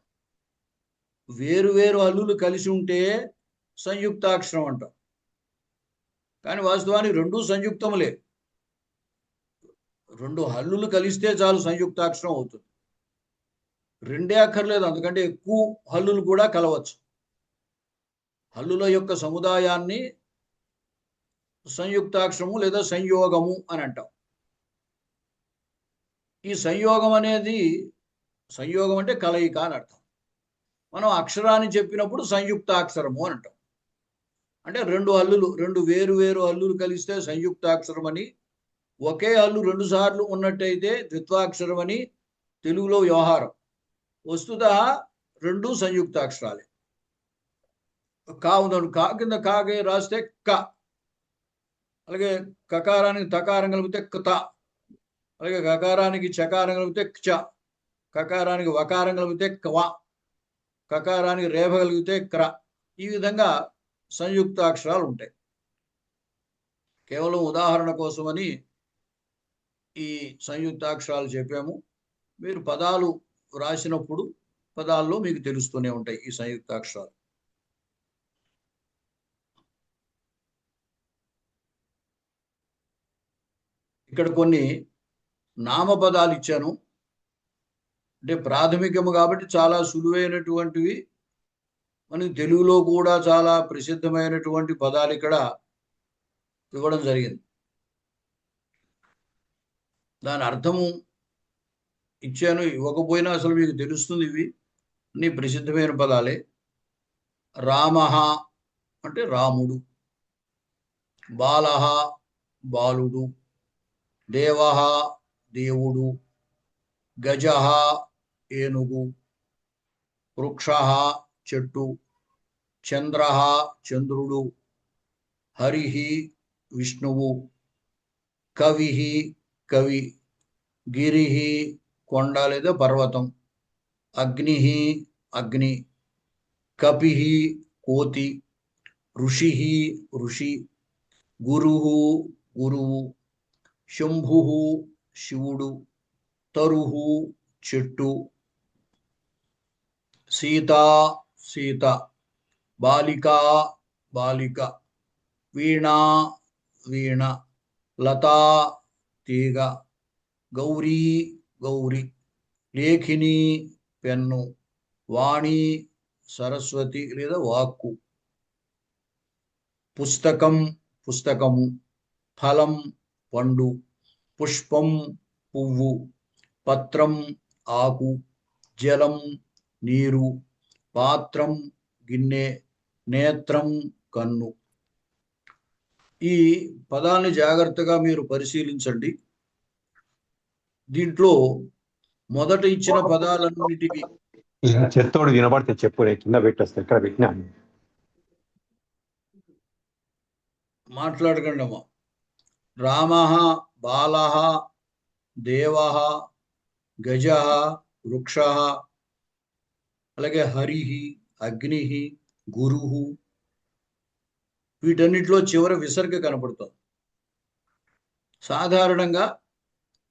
A: వేరు వేరు హల్లులు కలిసి ఉంటే సంయుక్తాక్షరం అంటాం. కానీ వాస్తవానికి 2 సంయుక్తములే. రెండు హల్లులు కలిస్తే చాలు సంయుక్తాక్షరం అవుతుంది. రెండే అక్కర్లేదు, అందుకంటే ఎక్కువ హల్లులు కూడా కలవచ్చు. హల్లుల యొక్క సముదాయాన్ని సంయుక్తాక్షరము లేదా సంయోగము అని అంటాం. ఈ సంయోగం అనేది, సంయోగం అంటే కలయిక అని అర్థం. మనం అక్షరాన్ని చెప్పినప్పుడు సంయుక్తాక్షరము అని అంటాం. అంటే రెండు హల్లులు, రెండు వేరు వేరు హల్లులు కలిస్తే సంయుక్తాక్షరం అని, ఒకే హల్లు రెండు సార్లు ఉన్నట్టయితే ద్విత్వాక్షరం అని తెలుగులో వ్యవహారం. వస్తుత రెండు సంయుక్తాక్షరాలే. కా ఉందండి, కా కింద కాగే రాస్తే క, అలాగే కకారానికి తకారం కలిపితే కత, అలాగే కకారానికి చకారం కలిపితే క్ష, కకారానికి వకారం కలిపితే క్వ, కకారానికి రేఫ కలిగితే క్ర. ఈ విధంగా సంయుక్తాక్షరాలు ఉంటాయి. కేవలం ఉదాహరణ కోసమని ఈ సంయుక్తాక్షరాలు చెప్పాము. మీరు పదాలు రాసినప్పుడు పదాల్లో మీకు తెలుస్తూనే ఉంటాయి ఈ సంయుక్తాక్షరాలు. ఇక్కడ కొన్ని నామపదాలు ఇచ్చాను. అంటే ప్రాథమికము కాబట్టి చాలా సులువైనటువంటివి, మనకి తెలుగులో కూడా చాలా ప్రసిద్ధమైనటువంటి పదాలు ఇక్కడ ఇవ్వడం జరిగింది. దాని అర్థము ఇచ్చాను, ఇవ్వకపోయినా అసలు మీకు తెలుస్తుంది. ఇవి అన్ని ప్రసిద్ధమైన పదాలే. రామః అంటే రాముడు, బాలః బాలుడు, దేవః దేవుడు, గజః ఏనుగు, వృక్షః చెట్టు, చంద్రః చంద్రుడు, హరిః విష్ణువు, కవిః కవి, గిరిః కొండ లేదా పర్వతం, అగ్నిః అగ్ని, కపిః కోతి, ఋషిః ఋషి, గురుః గురువు, శంభుః శివుడు, తరుః చెట్టు, సీత సీత, బాలిక బాలిక, వీణా వీణ, లతా తీగ, గౌరీ గౌరి, లేఖిని పెన్ను, వాణి సరస్వతి లేదా వాక్కు, పుస్తకం పుస్తకము, ఫలం పండు, పుష్పం పువ్వు, పత్రం ఆకు, జలం నీరు, పాత్రం గిన్నె, నేత్రం కన్ను. ఈ పదాలని జాగ్రత్తగా మీరు పరిశీలించండి. దీంట్లో మొదట ఇచ్చిన పదాలన్నిటికీ
E: చెత్తోడు వినబడితే చెప్పు, నేను కింద పెట్టేస్తా, ఇక్కడ పెట్టినా.
A: మాట్లాడకండి అమ్మా. రామః బాలః దేవః గజః వృక్షః, అలాగే హరిః అగ్నిః గురుః, వీటన్నిటిలో చివరి విసర్గ కనపడుతుంది. సాధారణంగా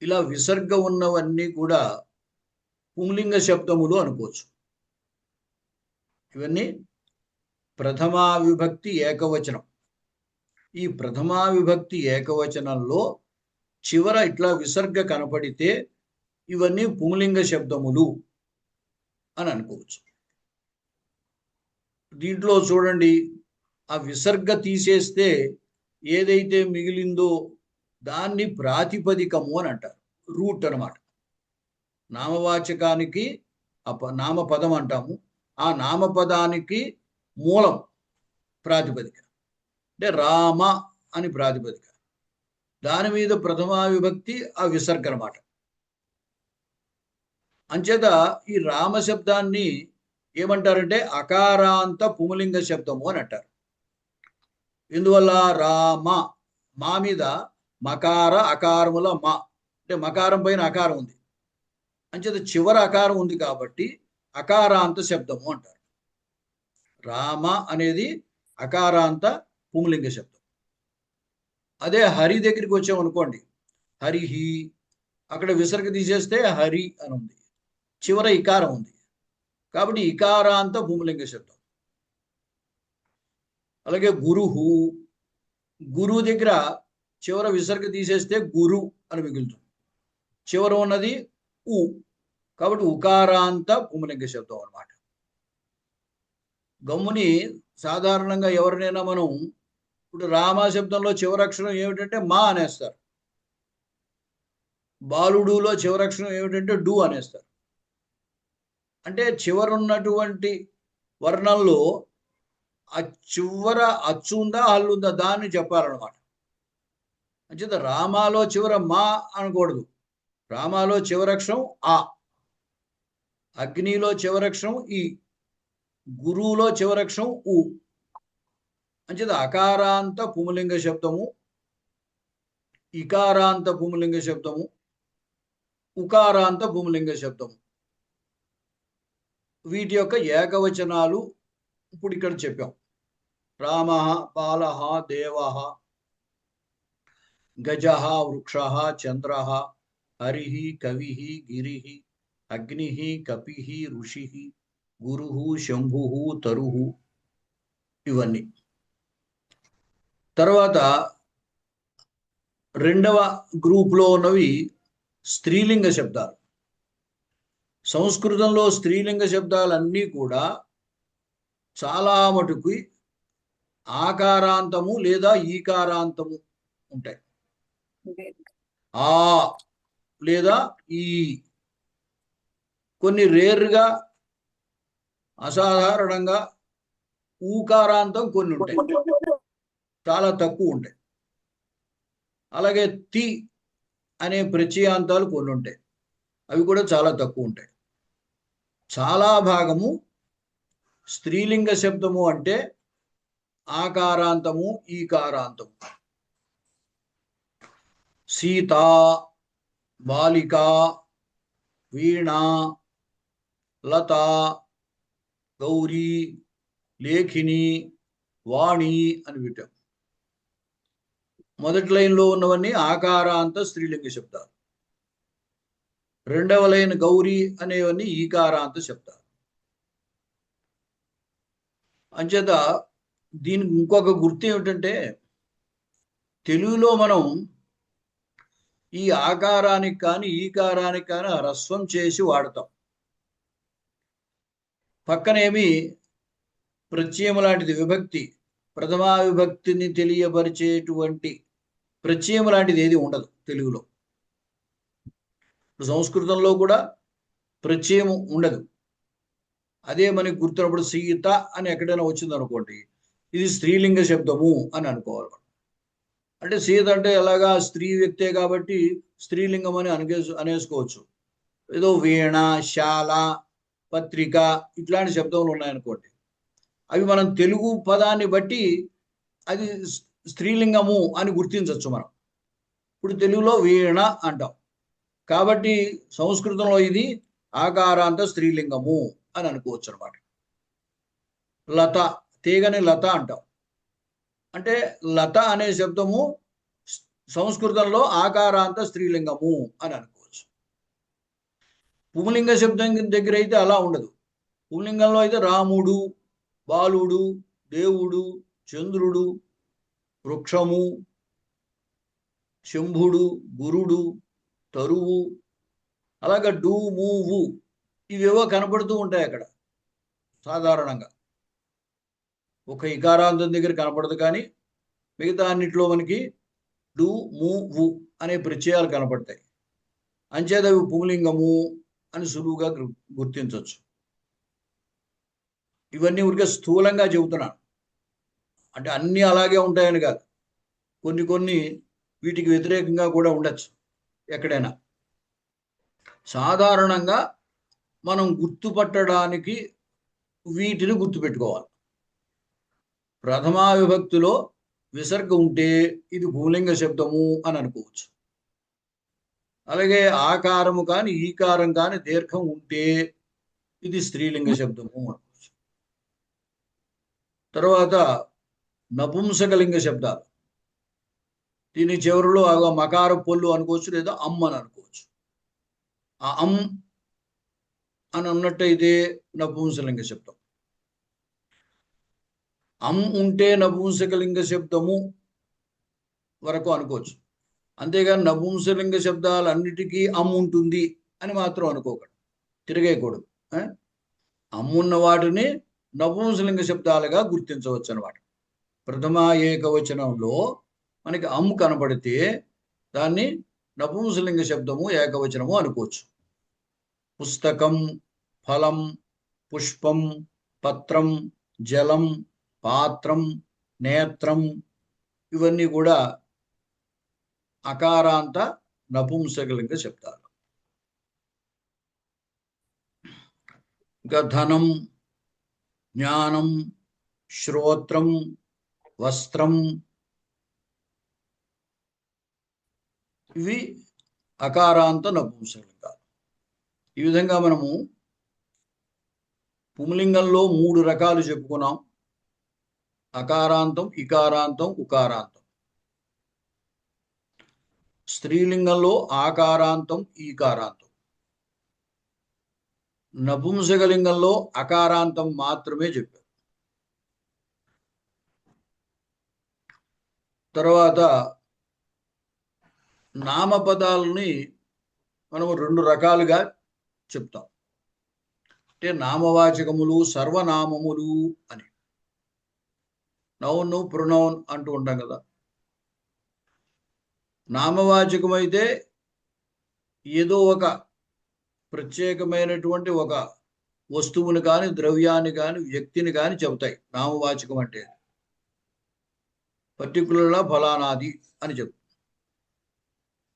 A: ఇలా విసర్గ ఉన్నవన్నీ కూడా పుంలింగ శబ్దములు అనుకోవచ్చు. ఇవన్నీ ప్రథమా విభక్తి ఏకవచనం. ఈ ప్రథమా విభక్తి ఏకవచనంలో చివర ఇట్లా విసర్గ కనపడితే ఇవన్నీ పుంలింగ శబ్దములు అని అనుకోవచ్చు. దీంట్లో చూడండి, ఆ విసర్గ తీసేస్తే ఏదైతే మిగిలిందో దాన్ని ప్రాతిపదికము అని అంటారు. రూట్ అన్నమాట. నామవాచకానికి నామపదం అంటాము. ఆ నామపదానికి మూలం ప్రాతిపదిక, అంటే రామ అని ప్రాతిపదిక. దాని మీద ప్రథమా విభక్తి ఆ విసర్గ అన్నమాట. అంచేత ఈ రామ శబ్దాన్ని ఏమంటారంటే అకారాంత పుంలింగ శబ్దము అని అంటారు. ఇందువల్ల రామ, మా మీద మకార అకారముల మా, అంటే మకారం పైన అకారం ఉంది, అంచేత చివర అకారం ఉంది కాబట్టి అకారాంత శబ్దము అంటారు. రామ అనేది అకారాంత పుంలింగ శబ్దం. అదే హరి దగ్గరికి వచ్చామనుకోండి, హరిహి, అక్కడ విసర్గ తీసేస్తే హరి అని ఉంది, చివర ఇకారం ఉంది కాబట్టి ఇకారాంత పుంలింగ శబ్దం. అలాగే గురుహు, గురువు దగ్గర చివర విసర్గ తీసేస్తే గురు అని మిగులుతుంది, చివర ఉన్నది ఉ, కాబట్టి ఉకారాంత పుంలింగ శబ్దం అన్నమాట. గమ్ముని సాధారణంగా ఎవరినైనా మనం ఇప్పుడు రామ శబ్దంలో చివరక్షరం ఏమిటంటే మా అనేస్తారు, బాలుడులో చివరక్షరం ఏమిటంటే డు అనేస్తారు. అంటే చివరున్నటువంటి వర్ణంలో ఆ చివర అచ్చు ఉందా హల్లు ఉందా దాన్ని చెప్పాలన్నమాట. అంచేత రామాలో చివర మా అనకూడదు, రామాలో చివరక్షరం ఆ, అగ్నిలో చివరక్షరం ఈ, గురువులో చివరక్షరం ఉ. అంచేత అకారాంత పుంలింగ శబ్దము, ఇకారాంత పుంలింగ శబ్దము, ఉకారాంత పుంలింగ శబ్దము, వీటి యొక్క ఏకవచనాలు ఇప్పుడు ఇక్కడ చెప్పాం. రామ, బాల, దేవ, గజ, వృక్ష, చంద్ర, హరి, కవి, గిరి, అగ్ని, కపి, ఋషి, గురు, శంభు, తరు, ఇవన్నీ. తర్వాత రెండవ గ్రూపులో ఉన్నవి స్త్రీలింగ శబ్దాలు. సంస్కృతంలో స్త్రీలింగ శబ్దాలన్నీ కూడా చాలా మటుకు ఆకారాంతము లేదా ఈకారాంతము ఉంటాయి. ఆ లేదా ఈ, కొన్ని రేర్గా అసాధారణంగా ఊకారాంతం కొన్ని ఉంటాయి, చాలా తక్కువ ఉంటాయి. అలాగే తి అనే ప్రత్యయాంతాలు కొన్ని ఉంటాయి, అవి కూడా చాలా తక్కువ ఉంటాయి. చాలా భాగము స్త్రీలింగ శబ్దము అంటే ఆకారాంతము ఈకారాంతము. సీత, బాలిక, వీణ, లత, గౌరీ, లేఖిని, వాణి అని పెట్టాం. మొదటి లైన్లో ఉన్నవన్నీ ఆకారాంత స్త్రీలింగ శబ్దాలు, రెండవ లైన్ గౌరీ అనేవన్నీ ఈకారాంత శబ్దాలు. అంచేత దీనికి ఇంకొక గుర్తు ఏమిటంటే, తెలుగులో మనం ఈ ఆకారానికి కానీ ఈకారానికి కానీ హ్రస్వం చేసి వాడతాం. పక్కనేమి ప్రత్యయం లాంటిది, విభక్తి, ప్రథమా విభక్తిని తెలియపరిచేటువంటి ప్రత్యయం లాంటిది ఏది ఉండదు తెలుగులో. సంస్కృతంలో కూడా ప్రత్యయం ఉండదు. అదే మనకి గుర్తున్నప్పుడు సీత అని ఎక్కడైనా వచ్చింది అనుకోండి, ఇది స్త్రీలింగ శబ్దము అని అనుకోవాలి. అంటే సీత అంటే ఎలాగా స్త్రీ వ్యక్తే కాబట్టి స్త్రీలింగం అని అనేసుకోవచ్చు. ఏదో వీణ, శాల, పత్రిక ఇట్లాంటి శబ్దములు ఉన్నాయనుకోండి, అవి మనం తెలుగు పదాన్ని బట్టి అది స్త్రీలింగము అని గుర్తించవచ్చు మనం. ఇప్పుడు తెలుగులో వీణ అంటాం, కాబట్టి సంస్కృతంలో ఇది ఆకారాంత స్త్రీలింగము అని అనుకోవచ్చు అనమాట. లత, తీగని లత అంటాం, అంటే లత అనే శబ్దము సంస్కృతంలో ఆకారాంత స్త్రీలింగము అని అనుకోవచ్చు. పుంలింగ శబ్దం దగ్గర అయితే అలా ఉండదు. పుంలింగంలో అయితే రాముడు, బాలుడు, దేవుడు, చంద్రుడు, వృక్షము, శంభుడు, గురుడు, తరువు, అలాగే డు, మూవు, ఇవేవో కనపడుతూ ఉంటాయి అక్కడ. సాధారణంగా ఒక ఇకారాంతం దగ్గర కనపడదు, కానీ మిగతా అన్నిట్లో మనకి డు, ము, వు అనే ప్రత్యయాలు కనపడతాయి. అంచేత అవి పుంలింగము అని సులువుగా గుర్తించవచ్చు. ఇవన్నీ ఊరికే స్థూలంగా చెబుతున్నాను, అంటే అన్నీ అలాగే ఉంటాయని కాదు. కొన్ని కొన్ని వీటికి వ్యతిరేకంగా కూడా ఉండొచ్చు ఎక్కడైనా. సాధారణంగా మనం గుర్తుపట్టడానికి వీటిని గుర్తుపెట్టుకోవాలి. ప్రథమా విభక్తిలో విసర్గ ఉంటే ఇది పుంలింగ శబ్దము అని అనుకోవచ్చు. అలాగే ఆకారము కానీ ఈకారం కానీ దీర్ఘం ఉంటే ఇది స్త్రీలింగ శబ్దము అనుకోవచ్చు. తర్వాత నపుంసకలింగ శబ్దాలు, దీని చివరిలో మకార పొల్లు అనుకోవచ్చు, లేదా అమ్ అని అనుకోవచ్చు. ఆ అమ్ అని అన్నట్టయితే నపుంసకలింగ శబ్దం. అమ్ ఉంటే నపుంసకలింగ శబ్దము వరకు అనుకోవచ్చు. అంతేగాని నపుంసలింగ శబ్దాలన్నిటికీ అమ్ము ఉంటుంది అని మాత్రం అనుకోకండి, తిరిగేయకూడదు. అమ్మున్న వాటిని నపుంసలింగ శబ్దాలుగా గుర్తించవచ్చు అన్నమాట. ప్రథమ ఏకవచనంలో మనకి అమ్ము కనపడితే దాన్ని నపుంసలింగ శబ్దము ఏకవచనము అనుకోవచ్చు. పుస్తకం, ఫలం, పుష్పం, పత్రం, జలం, పాత్రం, నేత్రం ఇవన్నీ కూడా అకారాంత నపుంసకలింగ శబ్దాలు. ఇంకా ధనం, జ్ఞానం, శ్రోత్రం, వస్త్రం ఇవి అకారాంత నపుంసకలింగాలు. ఈ విధంగా మనము పుంలింగంలో 3 రకాలు చెప్పుకున్నాం: అకారాంతం, ఇకారాంతం, ఉకారాంతం. స్త్రీలింగంలో ఆకారాంతం, ఈకారాంతం. నపుంసకలింగంలో అకారాంతం మాత్రమే చెప్పారు. తర్వాత నామపదాలని మనం 2 రకాలుగా చెప్తాం. అంటే నామవాచకములు, సర్వనామములు అని. నౌన్, ప్రొనౌన్ అంటూ ఉంటాం కదా. నామవాచకమైతే ఏదో ఒక ప్రత్యేకమైనటువంటి ఒక వస్తువుని కానీ, ద్రవ్యాన్ని కానీ, వ్యక్తిని కానీ చెబుతాయి. నామవాచకం అంటే పర్టికులర్గా ఫలానాది అని చెప్తాం.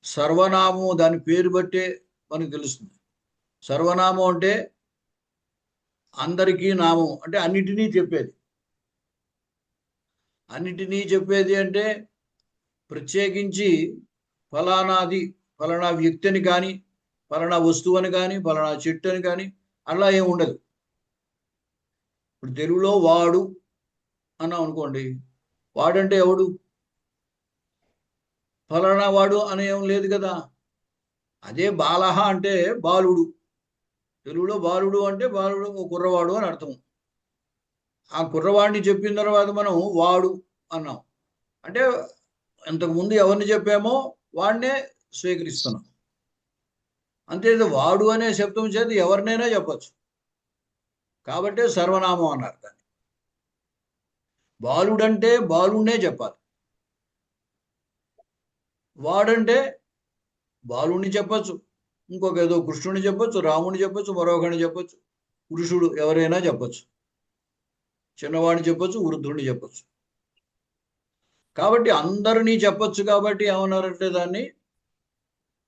A: సర్వనామం దాని పేరు బట్టే మనకు తెలుస్తుంది. సర్వనామం అంటే అందరికీ నామం, అంటే అన్నిటినీ చెప్పేది. అన్నిటినీ చెప్పేది అంటే ప్రత్యేకించి ఫలానాది, ఫలానా వ్యక్తిని కానీ, ఫలానా వస్తువుని కానీ, ఫలానా చెట్టు అని కానీ అలా ఏమి ఉండదు. ఇప్పుడు తెలుగులో వాడు అన్నాం అనుకోండి, వాడంటే ఎవడు? ఫలానా వాడు అని ఏం లేదు కదా. అదే బాలహ అంటే బాలుడు. తెలుగులో బాలుడు అంటే బాలుడు, ఓ కుర్రవాడు అని అర్థం. ఆ కుర్రవాడిని చెప్పిన తర్వాత మనం వాడు అన్నాం అంటే ఇంతకుముందు ఎవరిని చెప్పామో వాడినే స్వీకరిస్తున్నాం. అంతే, వాడు అనే శబ్దం చేత ఎవరినైనా చెప్పచ్చు. కాబట్టి సర్వనామం అన్నారు దాన్ని. బాలుడంటే బాలుడినే చెప్పాలి. వాడంటే బాలుడిని చెప్పచ్చు, ఇంకొక ఏదో కృష్ణుని చెప్పచ్చు, రాముని చెప్పచ్చు, మరొకరిని చెప్పచ్చు, పురుషుడు ఎవరైనా చెప్పచ్చు, చిన్నవాడిని చెప్పచ్చు, వృద్ధుడిని చెప్పచ్చు. కాబట్టి అందరినీ చెప్పచ్చు. కాబట్టి ఏమన్నారంటే దాన్ని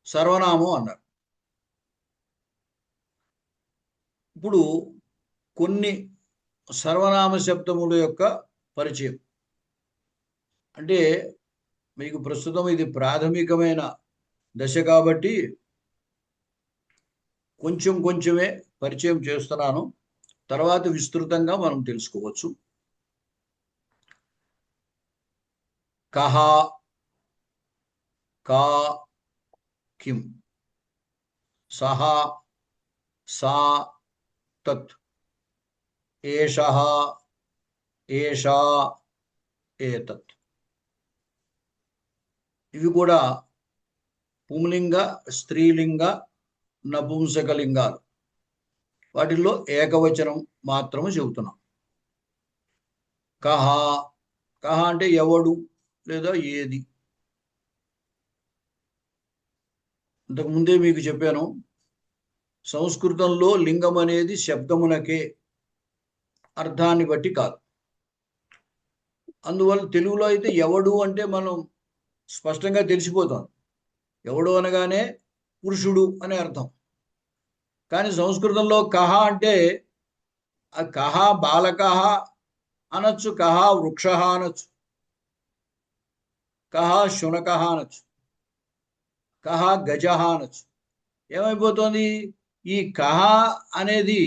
A: సర్వనామం అన్నారు. ఇప్పుడు కొన్ని సర్వనామ శబ్దముల యొక్క పరిచయం. అంటే మీకు ప్రస్తుతం ఇది ప్రాథమికమైన దశ కాబట్టి కొంచెం కొంచెమే పరిచయం చేస్తున్నాను. తర్వాత విస్తృతంగా మనం తెలుసుకోవచ్చు. కహ, కా, కిం, సహ, సా, తత్, ఏషః, ఏషా, ఏతత్. ఇవి కూడా పుంలింగ, స్త్రీలింగ, నపుంసకలింగాలు. వాటిల్లో ఏకవచనం మాత్రము చెబుతున్నాం. కహ, కహ అంటే ఎవడు లేదా ఏది. ఇంతకుముందే మీకు చెప్పాను, సంస్కృతంలో లింగం అనేది శబ్దమునకే, అర్థాన్ని బట్టి కాదు. అందువల్ల తెలుగులో అయితే ఎవడు అంటే మనం స్పష్టంగా తెలిసిపోతాం. ఎవడు అనగానే పురుషుడు అనే అర్థం. కానీ సంస్కృతంలో కహ అంటే ఆ కహ బాలకహ అనొచ్చు, కహ వృక్ష అనొచ్చు, కహ శునక అనొచ్చు, కహ గజ అనొచ్చు. ఏమైపోతుంది? ఈ కహ అనేది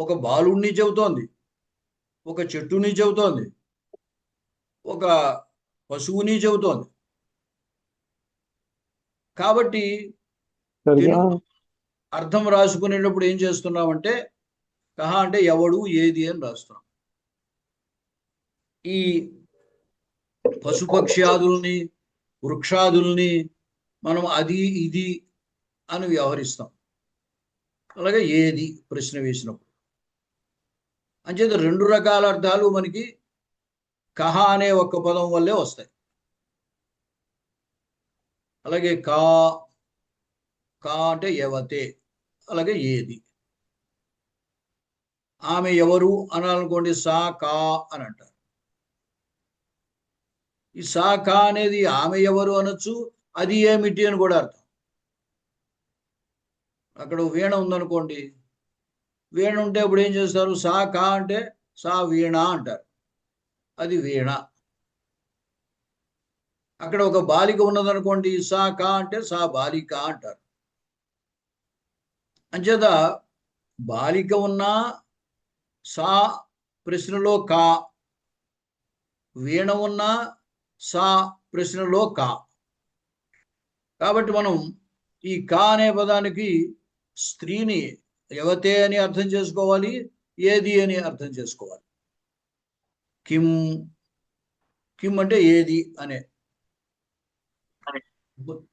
A: ఒక బాలుణ్ణి చెబుతోంది, ఒక చెట్టుని చెబుతోంది, ఒక పశువుని చెబుతోంది. కాబట్టి అర్థం రాసుకునేటప్పుడు ఏం చేస్తున్నామంటే కహ అంటే ఎవడు ఏది అని రాస్తున్నాం. ఈ పశుపక్ష్యాదుల్ని, వృక్షాదుల్ని మనం అది ఇది అని వ్యవహరిస్తాం. అలాగే ఏది ప్రశ్న వేసినప్పుడు. అంచేత 2 రకాల అర్థాలు మనకి కహ అనే ఒక్క పదం వల్లే వస్తాయి. అలాగే కా అంటే యవతే, అలాగే ఏది. ఆమె ఎవరు అనాలనుకోండి, సా కా అని అంటారు. ఈ సా కా అనేది ఆమె ఎవరు అనొచ్చు, అది ఏమిటి అని కూడా అర్థం. అక్కడ వీణ ఉందనుకోండి, వీణ ఉంటే ఇప్పుడు ఏం చేస్తారు, సా కా అంటే సా వీణ అంటారు, అది వీణ. అక్కడ ఒక బాలిక ఉన్నదనుకోండి, సా కా అంటే సా బాలిక అంటారు. అంచేత బాలిక ఉన్నా సా ప్రశ్నలో కా, వీణ ఉన్నా సా ప్రశ్నలో కా. కాబట్టి మనం ఈ కా అనే పదానికి స్త్రీని యవతే అని అర్థం చేసుకోవాలి, ఏది అని అర్థం చేసుకోవాలి. కిం, కిం అంటే ఏది అనే.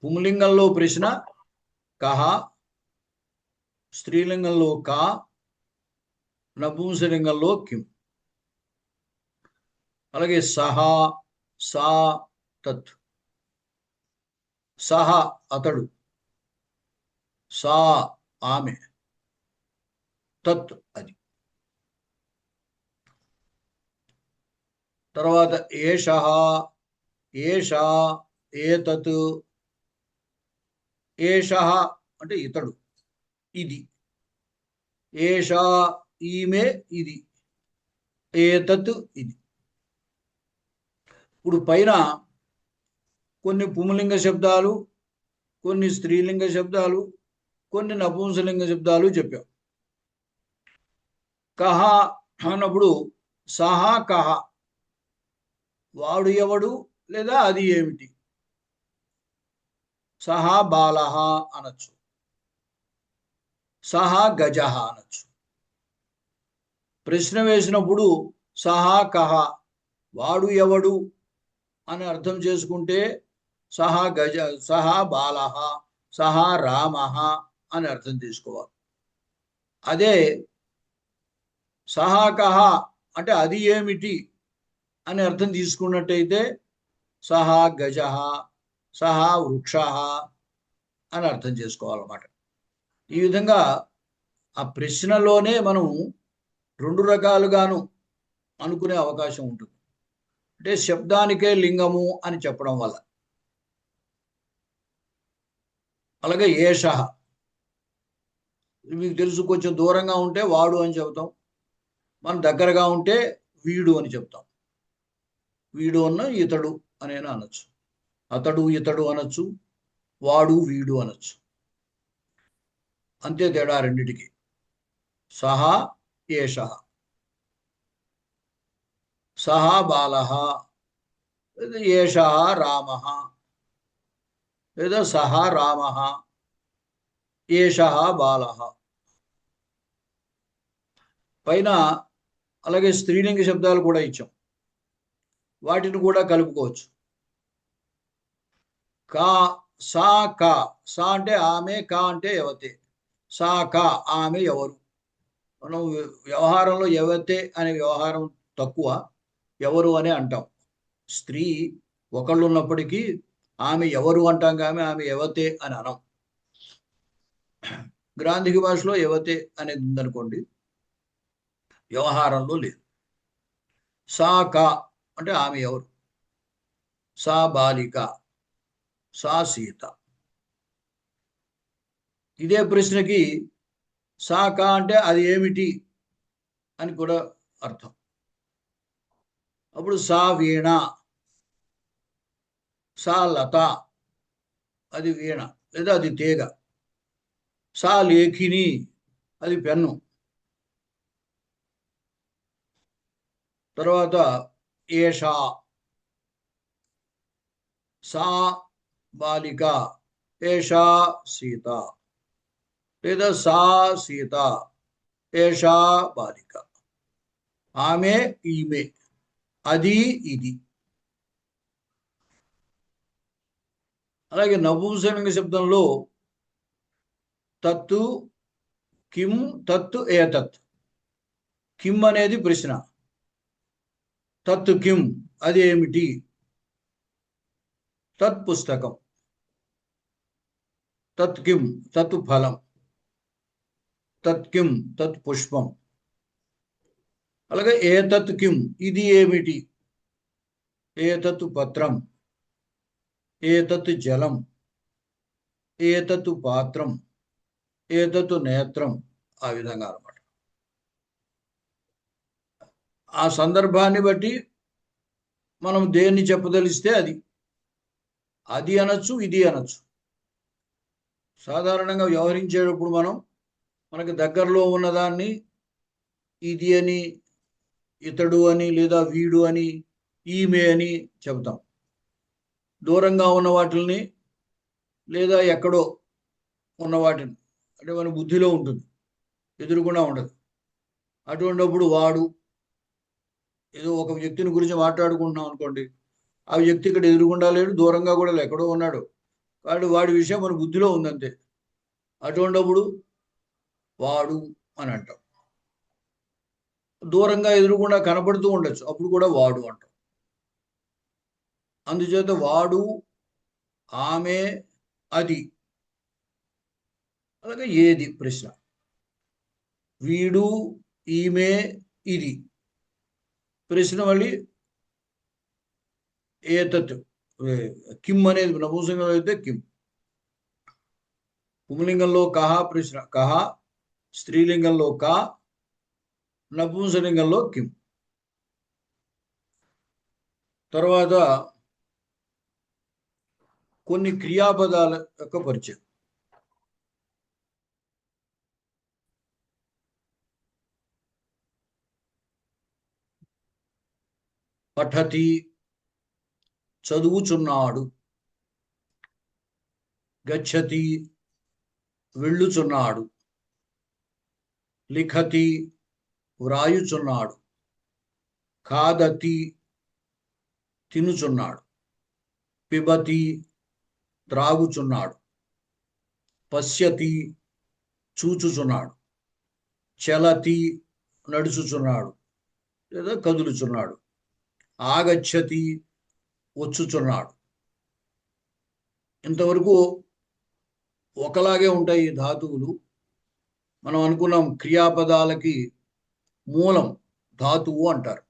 A: పుంలింగంలో ప్రశ్న కహ, స్త్రీలింగంలో కా, నపుంసలింగంలో కిం. అలాగే సహా, సా, తత్. సహ అతడు, సా ఆమె, తత్ అది. తర్వాత ఏషః, ఏషా, ఏతత్. ఏషః అంటే ఇతడు, ఇది. ఏషా ఈమె, ఇది. ఏతత్ ఇది. ఇప్పుడు పైన కొన్ని పుంలింగ శబ్దాలు, కొన్ని స్త్రీలింగ శబ్దాలు, కొన్ని నపుంసలింగ శబ్దాలు చెప్పాం. కహ అన్నప్పుడు సహ కహ, వాడు ఎవడు లేదా అది ఏమిటి. సహా బాలహ అనొచ్చు, సహా గజహ అనొచ్చు. ప్రశ్న వేసినప్పుడు సహా కహ, వాడు ఎవడు అని అర్థం చేసుకుంటే సహా గజ, సహా బాలహ, సహా రామః అని అర్థం చేసుకోవాలి. అదే సహా కహ అంటే అది ఏమిటి అని అర్థం తీసుకున్నట్టయితే సహా గజః, సహా వృక్షః అని అర్థం చేసుకోవాలన్నమాట. ఈ విధంగా ఆ ప్రశ్నలోనే మనం 2 రకాలుగాను అనుకునే అవకాశం ఉంటుంది. అంటే శబ్దానికే లింగము అని చెప్పడం వల్ల. అలాగే ఏషః, మీకు తెలుసు, కొంచెం దూరంగా ఉంటే వాడు అని చెబుతాం, మన దగ్గరగా ఉంటే వీడు అని చెప్తాం. వీడు అన్న ఇతడు అనేనా అనొచ్చు, అతడు ఇతడు అనొచ్చు, వాడు వీడు అనొచ్చు. అంతే తేడా రెండిటికి. సహా ఏషః, సహా బాలః, ఏషః రామః, లేదా సహా రామః, ఏషః బాలః. పైన అలాగే స్త్రీలింగ శబ్దాలు కూడా ఇచ్చాం, వాటిని కూడా కలుపుకోవచ్చు. కా, సా కా, సా అంటే ఆమె, కా అంటే యవతే. సా కా ఆమె ఎవరు. మనం వ్యవహారంలో యవతే అనే వ్యవహారం తక్కువ, ఎవరు అని అంటాం. స్త్రీ ఒకళ్ళు ఉన్నప్పటికీ ఆమె ఎవరు అంటాం కానీ ఆమె యవతే అని అనం. గ్రాంధిక భాషలో యవతే అనేది ఉందనుకోండి, వ్యవహారంలో లేదు. సా కా అంటే ఆమె ఎవరు. సా బాలిక, సా సీత. ఇదే ప్రశ్నకి సా కా అంటే అది ఏమిటి అని కూడా అర్థం. అప్పుడు సా వీణ, సా లత, అది వీణ లేదా అది తీగ. సా లేఖిని, అది పెన్ను. తర్వాత ఏషా, సా బాలిక, ఏషా సీత, లేదా సా సీత, ఏషా బాలిక. ఆమె ఈమె, అది ఇది. అలాగే నపుంసకలింగ శబ్దంలో తత్తు కిం తత్తు ఏతత్. కిం అనేది ప్రశ్న, తత్తు కిం అది ఏమిటి, తత్ పుస్తకం, తత్ కిం తత్ ఫలం, తత్ కిం తత్ పుష్పం. అలాగే ఏతత్ కిం ఇది ఏమిటి, ఏతత్ పత్రం, ఏతత్ జలం, ఏతత్ పాత్రం, ఏతత్ నేత్రం. ఆ విధంగా అన్నమాట. ఆ సందర్భాన్ని బట్టి మనం దేన్ని చెప్పదలిస్తే అది అనొచ్చు, ఇది అనొచ్చు. సాధారణంగా వ్యవహరించేటప్పుడు మనకు దగ్గరలో ఉన్నదాన్ని ఇది అని, ఇతడు అని, లేదా వీడు అని, ఈమె అని చెబుతాం. దూరంగా ఉన్న వాటిని లేదా ఎక్కడో ఉన్న వాటిని, అంటే మన బుద్ధిలో ఉంటుంది, ఎదురుకుండా ఉండదు. అటువంటిప్పుడు వాడు, ఏదో ఒక వ్యక్తిని గురించి మాట్లాడుకుంటున్నాం అనుకోండి, ఆ వ్యక్తి ఇక్కడ ఎదురుగుండా లేడు, దూరంగా కూడా ఎక్కడో ఉన్నాడు, కాబట్టి వాడి విషయం మన బుద్ధిలో ఉందంతే. అటువంటిప్పుడు వాడు అని అంటాం. దూరంగా ఎదురుగుండా కనపడుతూ ఉండొచ్చు, అప్పుడు కూడా వాడు అంటాం. అందుచేత వాడు, ఆమె, అది. అలాగే ఏది ప్రశ్న, వీడు, ఈమె, ఇది ప్రశ్న. మళ్ళీ ఏతత్ కిమ్ అనేది నపుంసకంలో అయితే కిమ్. పుంలింగంలో కహ ప్రశ్న కహ, స్త్రీలింగంలో కా, నపుంసలింగంలో కిం. తర్వాత కొన్ని క్రియాపదాల యొక్క పరిచయం. పఠతి చదువుచున్నాడు, గచ్చతి వెళ్ళుచున్నాడు, లిఖతి వ్రాయుచున్నాడు, ఖాదతి తినుచున్నాడు, పిబతి త్రాగుచున్నాడు, పశ్యతి చూచుచున్నాడు, చలతి నడుచుచున్నాడు లేదా కదులుచున్నాడు, ఆగచ్చతి వచ్చుచున్నాడు. ఇంతవరకు ఒకలాగే ఉంటాయి ఈ ధాతువులు. మనం అనుకున్నాం క్రియాపదాలకి మూలం ధాతువు అంటారు.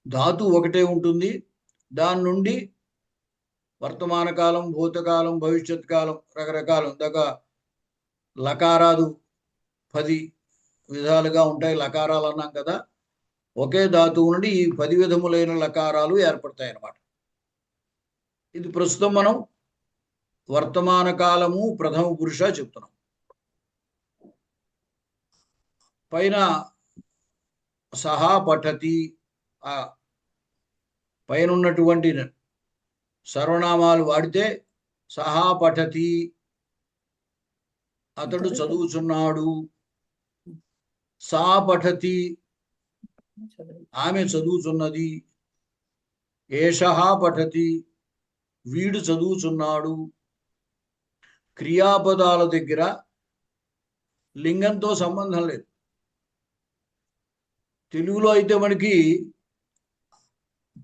A: ధాతువు ఒకటే ఉంటుంది, దాని నుండి వర్తమాన కాలం, భూతకాలం, భవిష్యత్ కాలం, రకరకాలు. ఇందాక లకారాలు 10 విధాలుగా ఉంటాయి లకారాలు అన్నాం కదా. ఒకే ధాతువు నుండి ఈ 10 విధములైన లకారాలు ఏర్పడతాయి అన్నమాట. ఇది ప్రస్తుతం మనం వర్తమాన కాలము ప్రథమ పురుష చెప్తున్నాం. పైన సహా పఠతి, ఆ పైన ఉన్నటువంటి సర్వనామాలు వాడితే సహా పఠతి అతడు చదువుచున్నాడు, సా పఠతి ఆమె చదువుచున్నది, ఏషః పఠతి వీడు చదువుచున్నాడు. క్రియాపదాల దగ్గర లింగంతో సంబంధం లేదు. తెలుగులో అయితే మనకి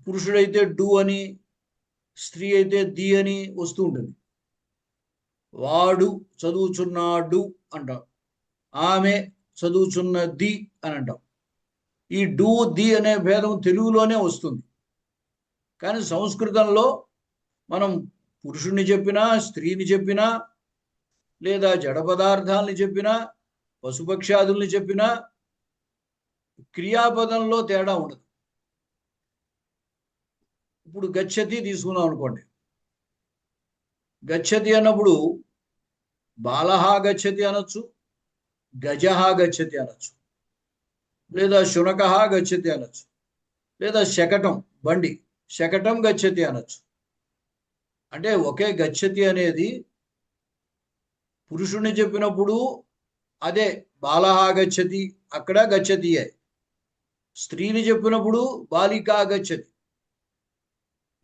A: పురుషుడైతే డు అని, స్త్రీ అయితే ది అని వస్తూ ఉంటుంది. వాడు చదువుచున్నాడు అంటాం, ఆమె చదువుచున్నది అని అంటాం. ఈ డు ది అనే భేదం తెలుగులోనే వస్తుంది. కానీ సంస్కృతంలో మనం పురుషుణ్ణి చెప్పినా, స్త్రీని చెప్పినా, లేదా జడ పదార్థాలని చెప్పినా, పశుపక్షాదుల్ని చెప్పినా క్రియాపదంలో తేడా ఉండదు. ఇప్పుడు గచ్చతి తీసుకున్నాం అనుకోండి. గచ్చతి అన్నప్పుడు బాలహ గచ్చతి అనొచ్చు, గజహ గచ్చతి అనొచ్చు, లేదా శునకహ గచ్చతి అనొచ్చు, లేదా శకటం బండి శకటం గచ్చతి అనొచ్చు. అంటే ఒకే గచ్చతి అనేది పురుషుణ్ణి చెప్పినప్పుడు అదే బాలహ గచ్చతి, అక్కడ గచ్చతియే. స్త్రీని చెప్పినప్పుడు బాలికా గచ్చతి,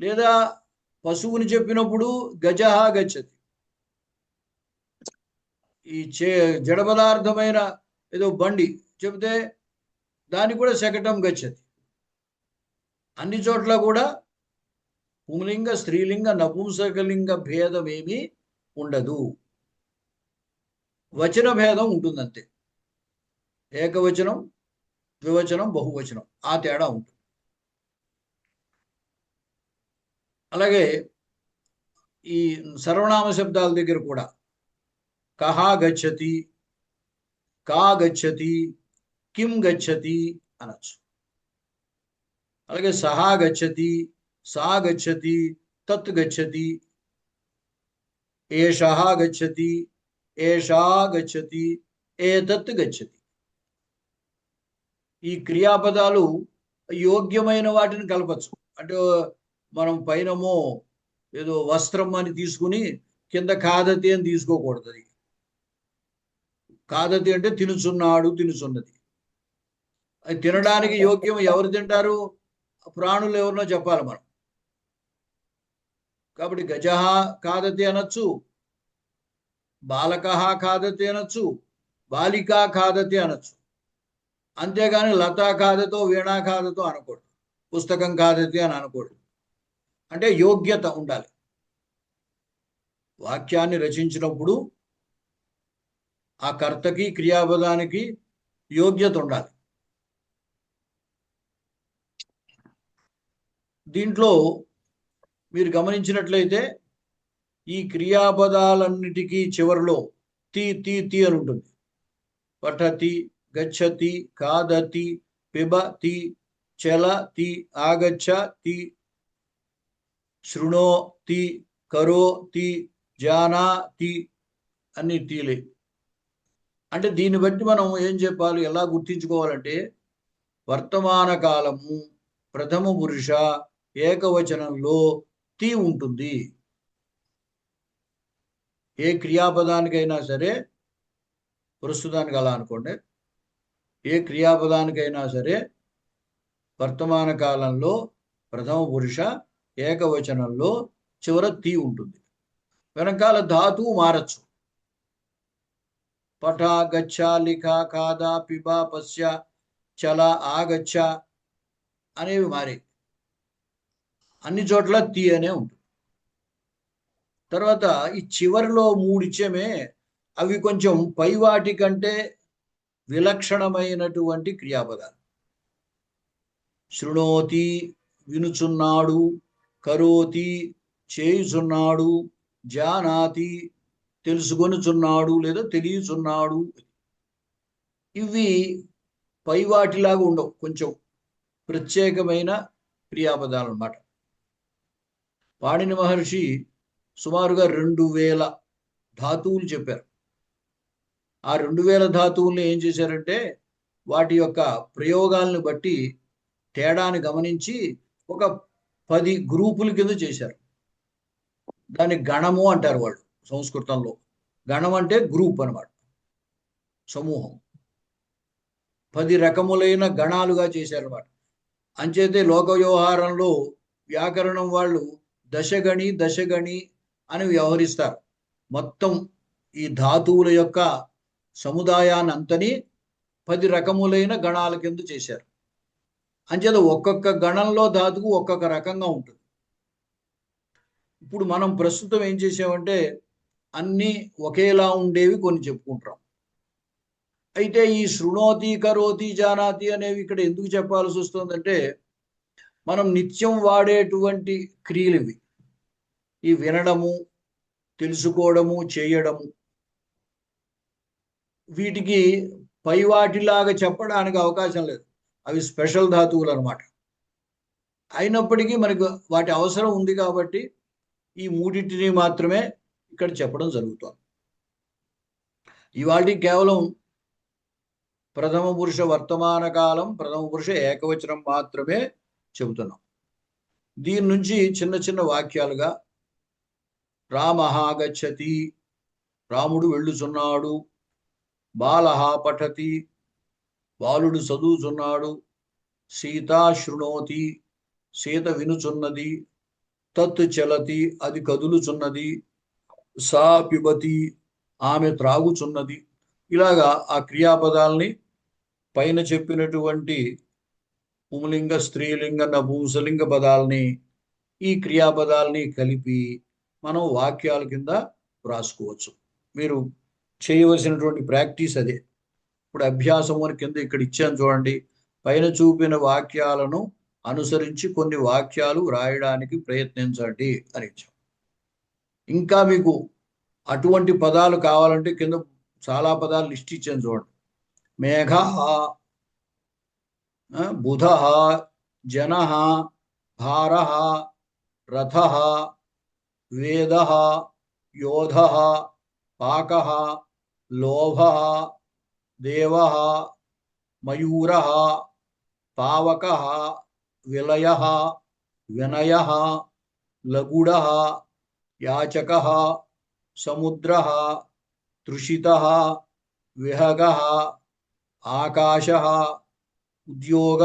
A: లేదా పశువుని చెప్పినప్పుడు గజ గచ్చతి. ఈ జడ పదార్థమైన ఏదో బండి చెబితే దానికి కూడా శకటం గచ్చతి. అన్ని చోట్ల కూడా పుంలింగ స్త్రీలింగ నపుంసకలింగ భేదం ఏమీ ఉండదు. వచన భేదం ఉంటుంది అంతే. ఏకవచనం, ద్వివచనం, బహువచనం ఆ తేడా ఉంటుంది. అలాగే ఈ సర్వనామ శబ్దాల దగ్గర కూడా కహా గచ్చతి, కా గచ్చతి, కిం గచ్చతి అనొచ్చు. అలాగే సహా గచ్చతి, సా గచ్చతి, తత్ గచ్చతి, ఏషః గచ్చతి, ఏషా గచ్చతి, ఏతత్ గచ్చతి. ఈ క్రియాపదాలు యోగ్యమైన వాటిని కలపచ్చు. అంటే మనం పైనమో ఏదో వస్త్రం అని తీసుకుని కింద కాదతి అని తీసుకోకూడదు. అది కాదతి అంటే తినుచున్నాడు, తినుచున్నది. అది తినడానికి యోగ్యం. ఎవరు తింటారు? ప్రాణులు ఎవరినో చెప్పాలి మనం. కాబట్టి గజహ కాదతి అనొచ్చు, బాలకహ కాదతి అనొచ్చు, బాలికా కాదతి అనొచ్చు. అంతేగాని లతా కాదతో, వీణా కాదతో అనకూడదు, పుస్తకం కాదతి అని అనకూడదు. అంటే యోగ్యత ఉండాలి. వాక్యాన్ని రచించినప్పుడు ఆ కర్తకి క్రియాపదానికి యోగ్యత ఉండాలి. దీంట్లో మీరు గమనించినట్లయితే ఈ క్రియాపదాలన్నిటికీ చివరిలో తి తి తి అని ఉంటుంది. పఠతి, గచ్చతి, ఖాదతి, పిబతి, చలతి, ఆగచ్చతి, శృణోతి, కరోతి, జానాతి అన్ని తీలే. అంటే దీన్ని బట్టి మనం ఏం చెప్పాలి, ఎలా గుర్తించుకోవాలంటే వర్తమాన కాలము ప్రథమ పురుష ఏకవచనంలో తి ఉంటుంది. ఏ క్రియాపదానికైనా సరే, ప్రస్తుతానికి అలా అనుకోండి, ఏ క్రియాపదానికైనా సరే వర్తమాన కాలంలో ప్రథమ పురుష ఏకవచనంలో చివర తి ఉంటుంది. వెనకాల ధాతువు మారచ్చు. పఠ, గచ్చ, లిఖ, ఖాద, పిబ, పశ్య, చల, ఆగచ్చ అనేవి మారి అన్ని చోట్ల తి అనే ఉంటుంది. తర్వాత ఈ చివరిలో మూడు ఇచ్చేమే అవి కొంచెం పై వాటి కంటే విలక్షణమైనటువంటి క్రియాపదాలు. శృణోతి వినుచున్నాడు, కరోతి చేయుచున్నాడు, జానాతి తెలుసుకొనుచున్నాడు లేదా తెలియచున్నాడు. ఇవి పైవాటిలాగా ఉండవు, కొంచెం ప్రత్యేకమైన క్రియాపదాలు అన్నమాట. పాణిని మహర్షి సుమారుగా 2000 ధాతువులు చెప్పారు. ఆ 2000 ధాతువుల్ని ఏం చేశారంటే వాటి యొక్క ప్రయోగాలను బట్టి తేడాన్ని గమనించి ఒక 10 గ్రూపుల కింద చేశారు. దాన్ని గణము అంటారు వాళ్ళు సంస్కృతంలో. గణం అంటే గ్రూప్ అన్నమాట, సమూహం. 10 రకములైన గణాలుగా చేశారన్నమాట. అంచేతే లోక వ్యవహారంలో వ్యాకరణం వాళ్ళు దశగణి అని వ్యవహరిస్తారు. మొత్తం ఈ ధాతువుల యొక్క సముదాయాన్ని అంతని 10 రకములైన గణాల కింద చేశారు. అంచేత ఒక్కొక్క గణంలో ధాతువు ఒక్కొక్క రకంగా ఉంటుంది. ఇప్పుడు మనం ప్రస్తుతం ఏం చేసామంటే అన్నీ ఒకేలా ఉండేవి కొన్ని చెప్పుకుంటాం. అయితే ఈ శృణోతి, కరోతి, జానాతి అనేవి ఇక్కడ ఎందుకు చెప్పాల్సి వస్తుందంటే మనం నిత్యం వాడేటువంటి క్రియలు ఇవి. ఈ వినడము, తెలుసుకోవడము, చేయడము, వీటికి పైవాటిలాగా చెప్పడానికి అవకాశం లేదు. అవి స్పెషల్ ధాతువులు అన్నమాట. అయినప్పటికీ మనకు వాటి అవసరం ఉంది కాబట్టి ఈ మూడింటిని మాత్రమే ఇక్కడ చెప్పడం జరుగుతుంది. ఇవాళ కేవలం ప్రథమ పురుష వర్తమాన కాలం, ప్రథమ పురుష ఏకవచనం మాత్రమే చెబుతున్నాం. దీని నుంచి చిన్న చిన్న వాక్యాలుగా రామః గచ్చతి, రాముడు వెళ్ళుచున్నాడు. బాలః పఠతి, బాలుడు చదువుచున్నాడు. సీతా శృణోతి, సీత వినుచున్నది. తత్ చలతి అది కదులుచున్నది, సా పిబతి ఆమె త్రాగుచున్నది. ఇలాగా ఆ క్రియాపదాల్ని పైన చెప్పినటువంటి పుంలింగ, స్త్రీలింగ, నపుంసలింగ పదాలని ఈ క్రియాపదాలని కలిపి మనం వాక్యాల కింద రాసుకోవచ్చు. మీరు చేయవలసినటువంటి ప్రాక్టీస్ అదే. ఇప్పుడు అభ్యాసం అని కింద ఇక్కడ ఇచ్చాను చూడండి. పైన చూపిన వాక్యాలను అనుసరించి కొన్ని వాక్యాలు రాయడానికి ప్రయత్నించండి అని ఇచ్చాం. ఇంకా మీకు అటువంటి పదాలు కావాలంటే కింద చాలా పదాలు లిస్ట్ ఇచ్చాను చూడండి. మేఘ, బుధ, జన, భార, రథ, వేద, యోధ, పాక, లోభ, దేవ, మయూర, పావక, విలయ, వినయ, లగుడ, యాచక, సముద్ర, తృషిత, విహగ, ఆకాశ, ఉద్యోగ,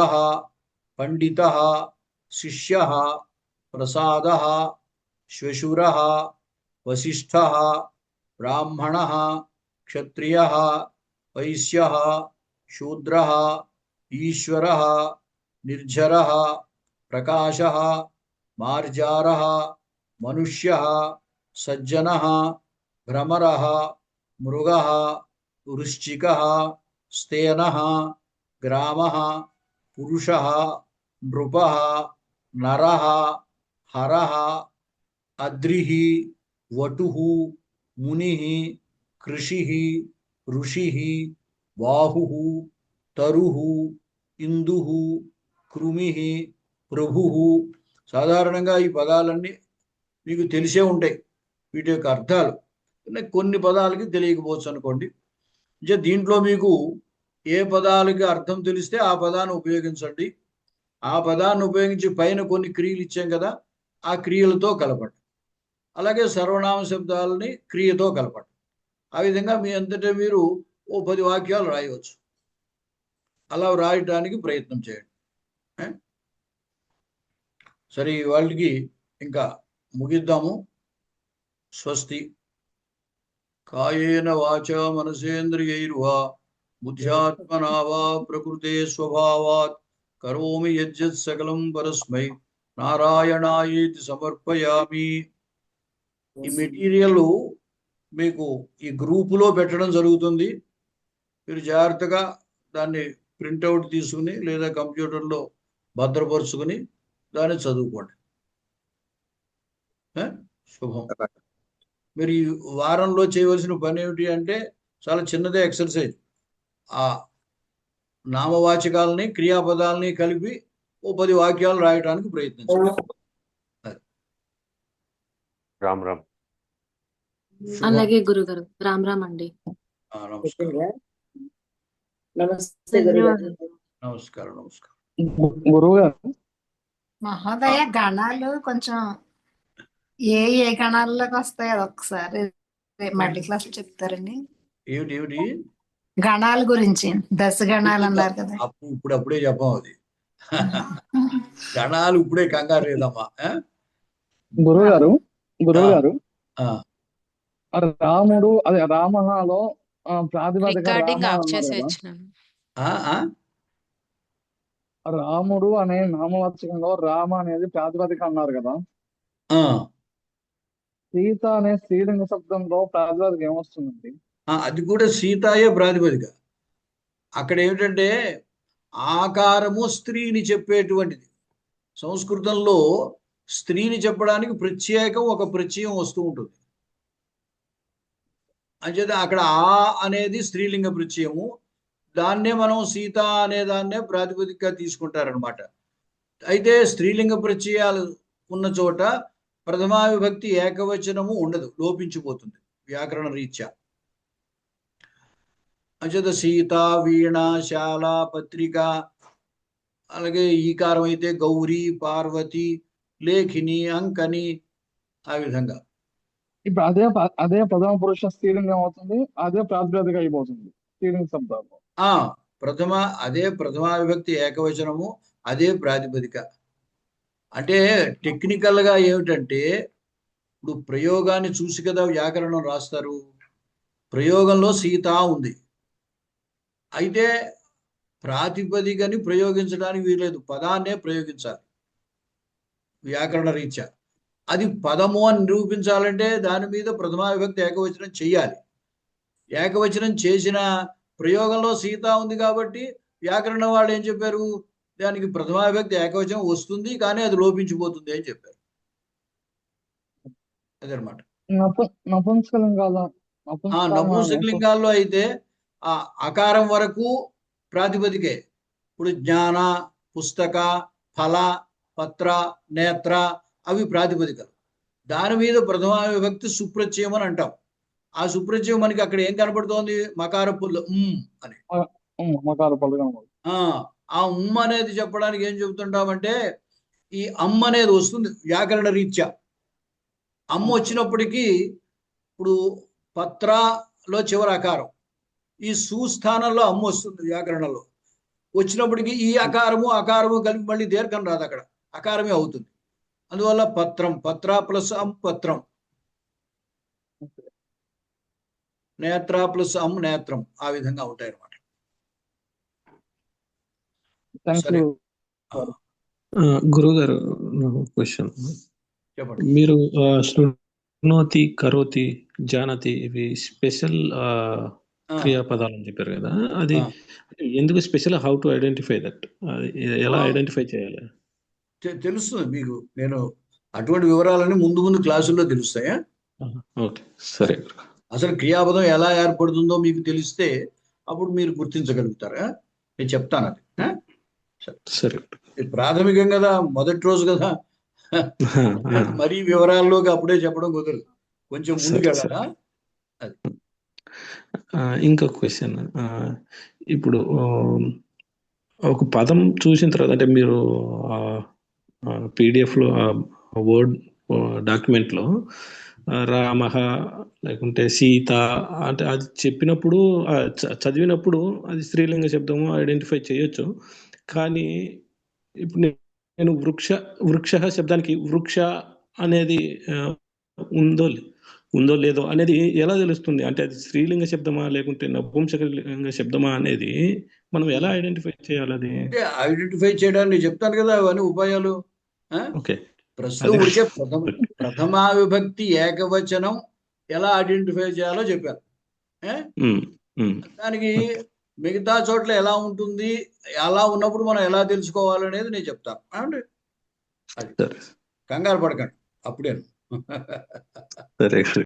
A: పండిత, శిష్య, ప్రసాద, శ్వశుర, వశిష్ఠ, బ్రాహ్మణ, క్షత్రియ, వైశ్య, శూద్ర, ఈశ్వర, నిర్జర, ప్రకాశ, మార్జార, మనుష్య, సజ్జన, భ్రమర, మృగ, వృశ్చిక, స్థేన, గ్రామ, పురుష, నృప, నర, హర, అద్రి, వటు, ముని, కృషి, ఋషి, బాహు, తరు, ఇందు, కృమి, ప్రభు. సాధారణంగా ఈ పదాలన్నీ మీకు తెలిసే ఉంటాయి, వీటి యొక్క అర్థాలు. కొన్ని పదాలకి తెలియకపోవచ్చు అనుకోండి. దీంట్లో మీకు ఏ పదాలకి అర్థం తెలిస్తే ఆ పదాన్ని ఉపయోగించండి. ఆ పదాన్ని ఉపయోగించి పైన కొన్ని క్రియలు ఇచ్చాం కదా, ఆ క్రియలతో కలపండి. అలాగే సర్వనామ శబ్దాలని క్రియతో కలపండి. ఆ విధంగా మీ అంతటా మీరు ఓ 10 వాక్యాలు రాయవచ్చు. అలా రాయటానికి ప్రయత్నం చేయండి. సరే, వాళ్ళకి ఇంకా ముగిద్దాము. స్వస్తి. కాయేన వాచా మనసేంద్రియైర్వా బుద్ధ్యాత్మనా వా ప్రకృతే స్వభావాత్ కరోమి యజ్జత్ సకలం పరస్మై నారాయణాయేతి సమర్పయామి. ఈ మెటీరియల్ మీకు ఈ గ్రూపులో పెట్టడం జరుగుతుంది. మీరు జాగ్రత్తగా దాన్ని ప్రింట్అవుట్ తీసుకుని లేదా కంప్యూటర్లో భద్రపరుచుకుని దాన్ని చదువుకోండి. శుభం. మీరు ఈ వారంలో చేయవలసిన పని ఏమిటి అంటే చాలా చిన్నదే ఎక్సర్సైజ్. ఆ నామవాచకాలని, క్రియాపదాలని కలిపి ఓ 10 వాక్యాలు రాయడానికి ప్రయత్నించండి.
E: రామ్ రామ్.
F: అలాగే గురుగారు. రామ్ రామ్ అండి.
A: నమస్కారం.
C: నమస్తే గురుగారు.
A: నమస్కారం. నమస్కారం.
G: గురువు గారు,
H: మహోదయ గణాలు కొంచెం ఏ గణాల్లోకి వస్తాయి అది ఒకసారి మల్టీ క్లాస్ చెప్తారండి.
A: ఏమిటి ఏమిటి
H: గణాల గురించి దశ గణాలు అన్నారు కదా.
A: అప్పుడే చెప్పాం అది. గణాలు ఇప్పుడే కంగారు లేదమ్మా.
G: గురువు గారు రాముడు అదే రామలో ప్రాతిపదిక
B: రికార్డింగ్
G: రామ
B: ఆఫ్ చేసి
G: అన్నారు కదా.
B: ఇచ్చినాను.
G: రాముడు అనే నామవాచకంలో రామ అనేది ప్రాతిపదిక అన్నారు కదా. సీత అనే స్త్రీలింగ శబ్దంలో ప్రాతిపదిక ఏమొస్తుందండి?
A: అది కూడా సీతాయే ప్రాతిపదిక. అక్కడ ఏమిటంటే ఆకారము స్త్రీని చెప్పేటువంటిది. సంస్కృతంలో స్త్రీని చెప్పడానికి ప్రత్యేకం ఒక ప్రత్యయం వస్తూ ఉంటుంది. అంచేత అక్కడ ఆ అనేది స్త్రీలింగ ప్రత్యయము. దాన్నే మనం సీత అనే దాన్నే ప్రాతిపదికగా తీసుకుంటారనమాట. అయితే స్త్రీలింగ ప్రత్యయాలు ఉన్న చోట ప్రథమా విభక్తి ఏకవచనము ఉండదు, లోపించిపోతుంది వ్యాకరణ రీత్యా. అంచేత సీత, వీణ, శాల, పత్రిక, అలాగే ఈకారం అయితే గౌరీ, పార్వతి, లేఖిని, అంకని, ఆ విధంగా.
G: ఇప్పుడు అదే ప్రథమ పురుష స్త్రీలింగం అవుతుంది, అదే ప్రాతిపదిక అయిపోతుంది స్త్రీలింగ శబ్దాలు.
A: ప్రథమా విభక్తి ఏకవచనము, అదే ప్రాతిపదిక. అంటే టెక్నికల్ గా ఏమిటంటే ఇప్పుడు ప్రయోగాన్ని చూసి కదా వ్యాకరణం రాస్తారు. ప్రయోగంలో సీత ఉంది, అయితే ప్రాతిపదికని ప్రయోగించడానికి వీలేదు, పదాన్నే ప్రయోగించాలి వ్యాకరణ రీత్యా. అది పదము అని నిరూపించాలంటే దాని మీద ప్రథమా విభక్తి ఏకవచనం చెయ్యాలి. ఏకవచనం చేసిన ప్రయోగంలో సీత ఉంది కాబట్టి వ్యాకరణం వాళ్ళు ఏం చెప్పారు, దానికి ప్రథమా విభక్తి ఏకవచనం వస్తుంది కానీ అది లోపించిపోతుంది అని చెప్పారు. అదనమాట.
G: నపుంసకలింగాల
A: నపుంసకలింగాల్లో అయితే ఆ అకారం వరకు ప్రాతిపదికే. ఇప్పుడు జ్ఞాన, పుస్తక, ఫల, పత్ర, నేత్ర అవి ప్రాతిపదికలు. దాని మీద ప్రథమా విభక్తి సుప్రత్యయం అని అంటాం. ఆ సుప్రత్యయం మనకి అక్కడ ఏం కనబడుతోంది, మకార పుల్ల అని.
G: మకార పళ్ళు కనబడు.
A: ఆ అనేది చెప్పడానికి ఏం చెబుతుంటామంటే ఈ అనేది వస్తుంది వ్యాకరణ రీత్యా. వచ్చినప్పటికీ ఇప్పుడు పత్రలో చివరి అకారం, ఈ సుస్థానంలో వస్తుంది వ్యాకరణంలో. వచ్చినప్పటికీ ఈ అకారము కలిపి మళ్ళీ దీర్ఘం రాదు, అక్కడ అకారమే అవుతుంది. అందువల్ల పత్రం, పత్ర ప్లస్ పత్రం, నేత్ర ప్లస్ నేత్రం, ఆ విధంగా ఉంటాయి అన్నమాట. సరే,
I: గురువు గారు క్వశ్చన్
A: చెప్పండి.
I: మీరు శృణోతి, కరోతి, జానతి ఇవి స్పెషల్ క్రియాపదాలు అని చెప్పారు కదా, అది ఎందుకు special? How to identify that? ఎలా ఐడెంటిఫై చేయాలి?
A: తెలుస్తుంది మీకు. నేను అటువంటి వివరాలన్నీ ముందు క్లాసుల్లో తెలుస్తాయా?
I: ఓకే, సరే.
A: అసలు క్రియాపదం ఎలా ఏర్పడుతుందో మీకు తెలిస్తే అప్పుడు మీరు గుర్తించగలుగుతారా? నేను చెప్తాను అది.
I: సరే,
A: ప్రాథమికం కదా, మొదటి రోజు కదా, మరీ వివరాల్లోకి అప్పుడే చెప్పడం కుదరదు, కొంచెం ముందుకెళ్ళాలా.
I: ఇంకొక క్వశ్చన్, ఇప్పుడు ఒక పదం చూసిన తర్వాత, అంటే మీరు పీడిఎఫ్లో వర్డ్ డాక్యుమెంట్లో రామ లేకుంటే సీత అంటే అది చెప్పినప్పుడు చదివినప్పుడు అది స్త్రీలింగ శబ్దము ఐడెంటిఫై చేయొచ్చు. కానీ ఇప్పుడు నేను వృక్ష శబ్దానికి వృక్ష అనేది ఉందో లేదో అనేది ఎలా తెలుస్తుంది? అంటే అది స్త్రీలింగ శబ్దమా లేకుంటే నపుంసకలింగ శబ్దమా అనేది మనం ఎలా ఐడెంటిఫై చేయాలి? అది
A: ఐడెంటిఫై చేయడానికి చెప్తాను కదా అవన్నీ ఉపాయాలు.
I: ఓకే,
A: ప్రస్తుతం ఉడికే ప్రథమా విభక్తి ఏకవచనం ఎలా ఐడెంటిఫై చేయాలో చెప్పాను. దానికి మిగతా చోట్ల ఎలా ఉంటుంది, అలా ఉన్నప్పుడు మనం ఎలా తెలుసుకోవాలనేది నేను చెప్తాను. అండి, కంగారు పడకండి, అప్పుడే.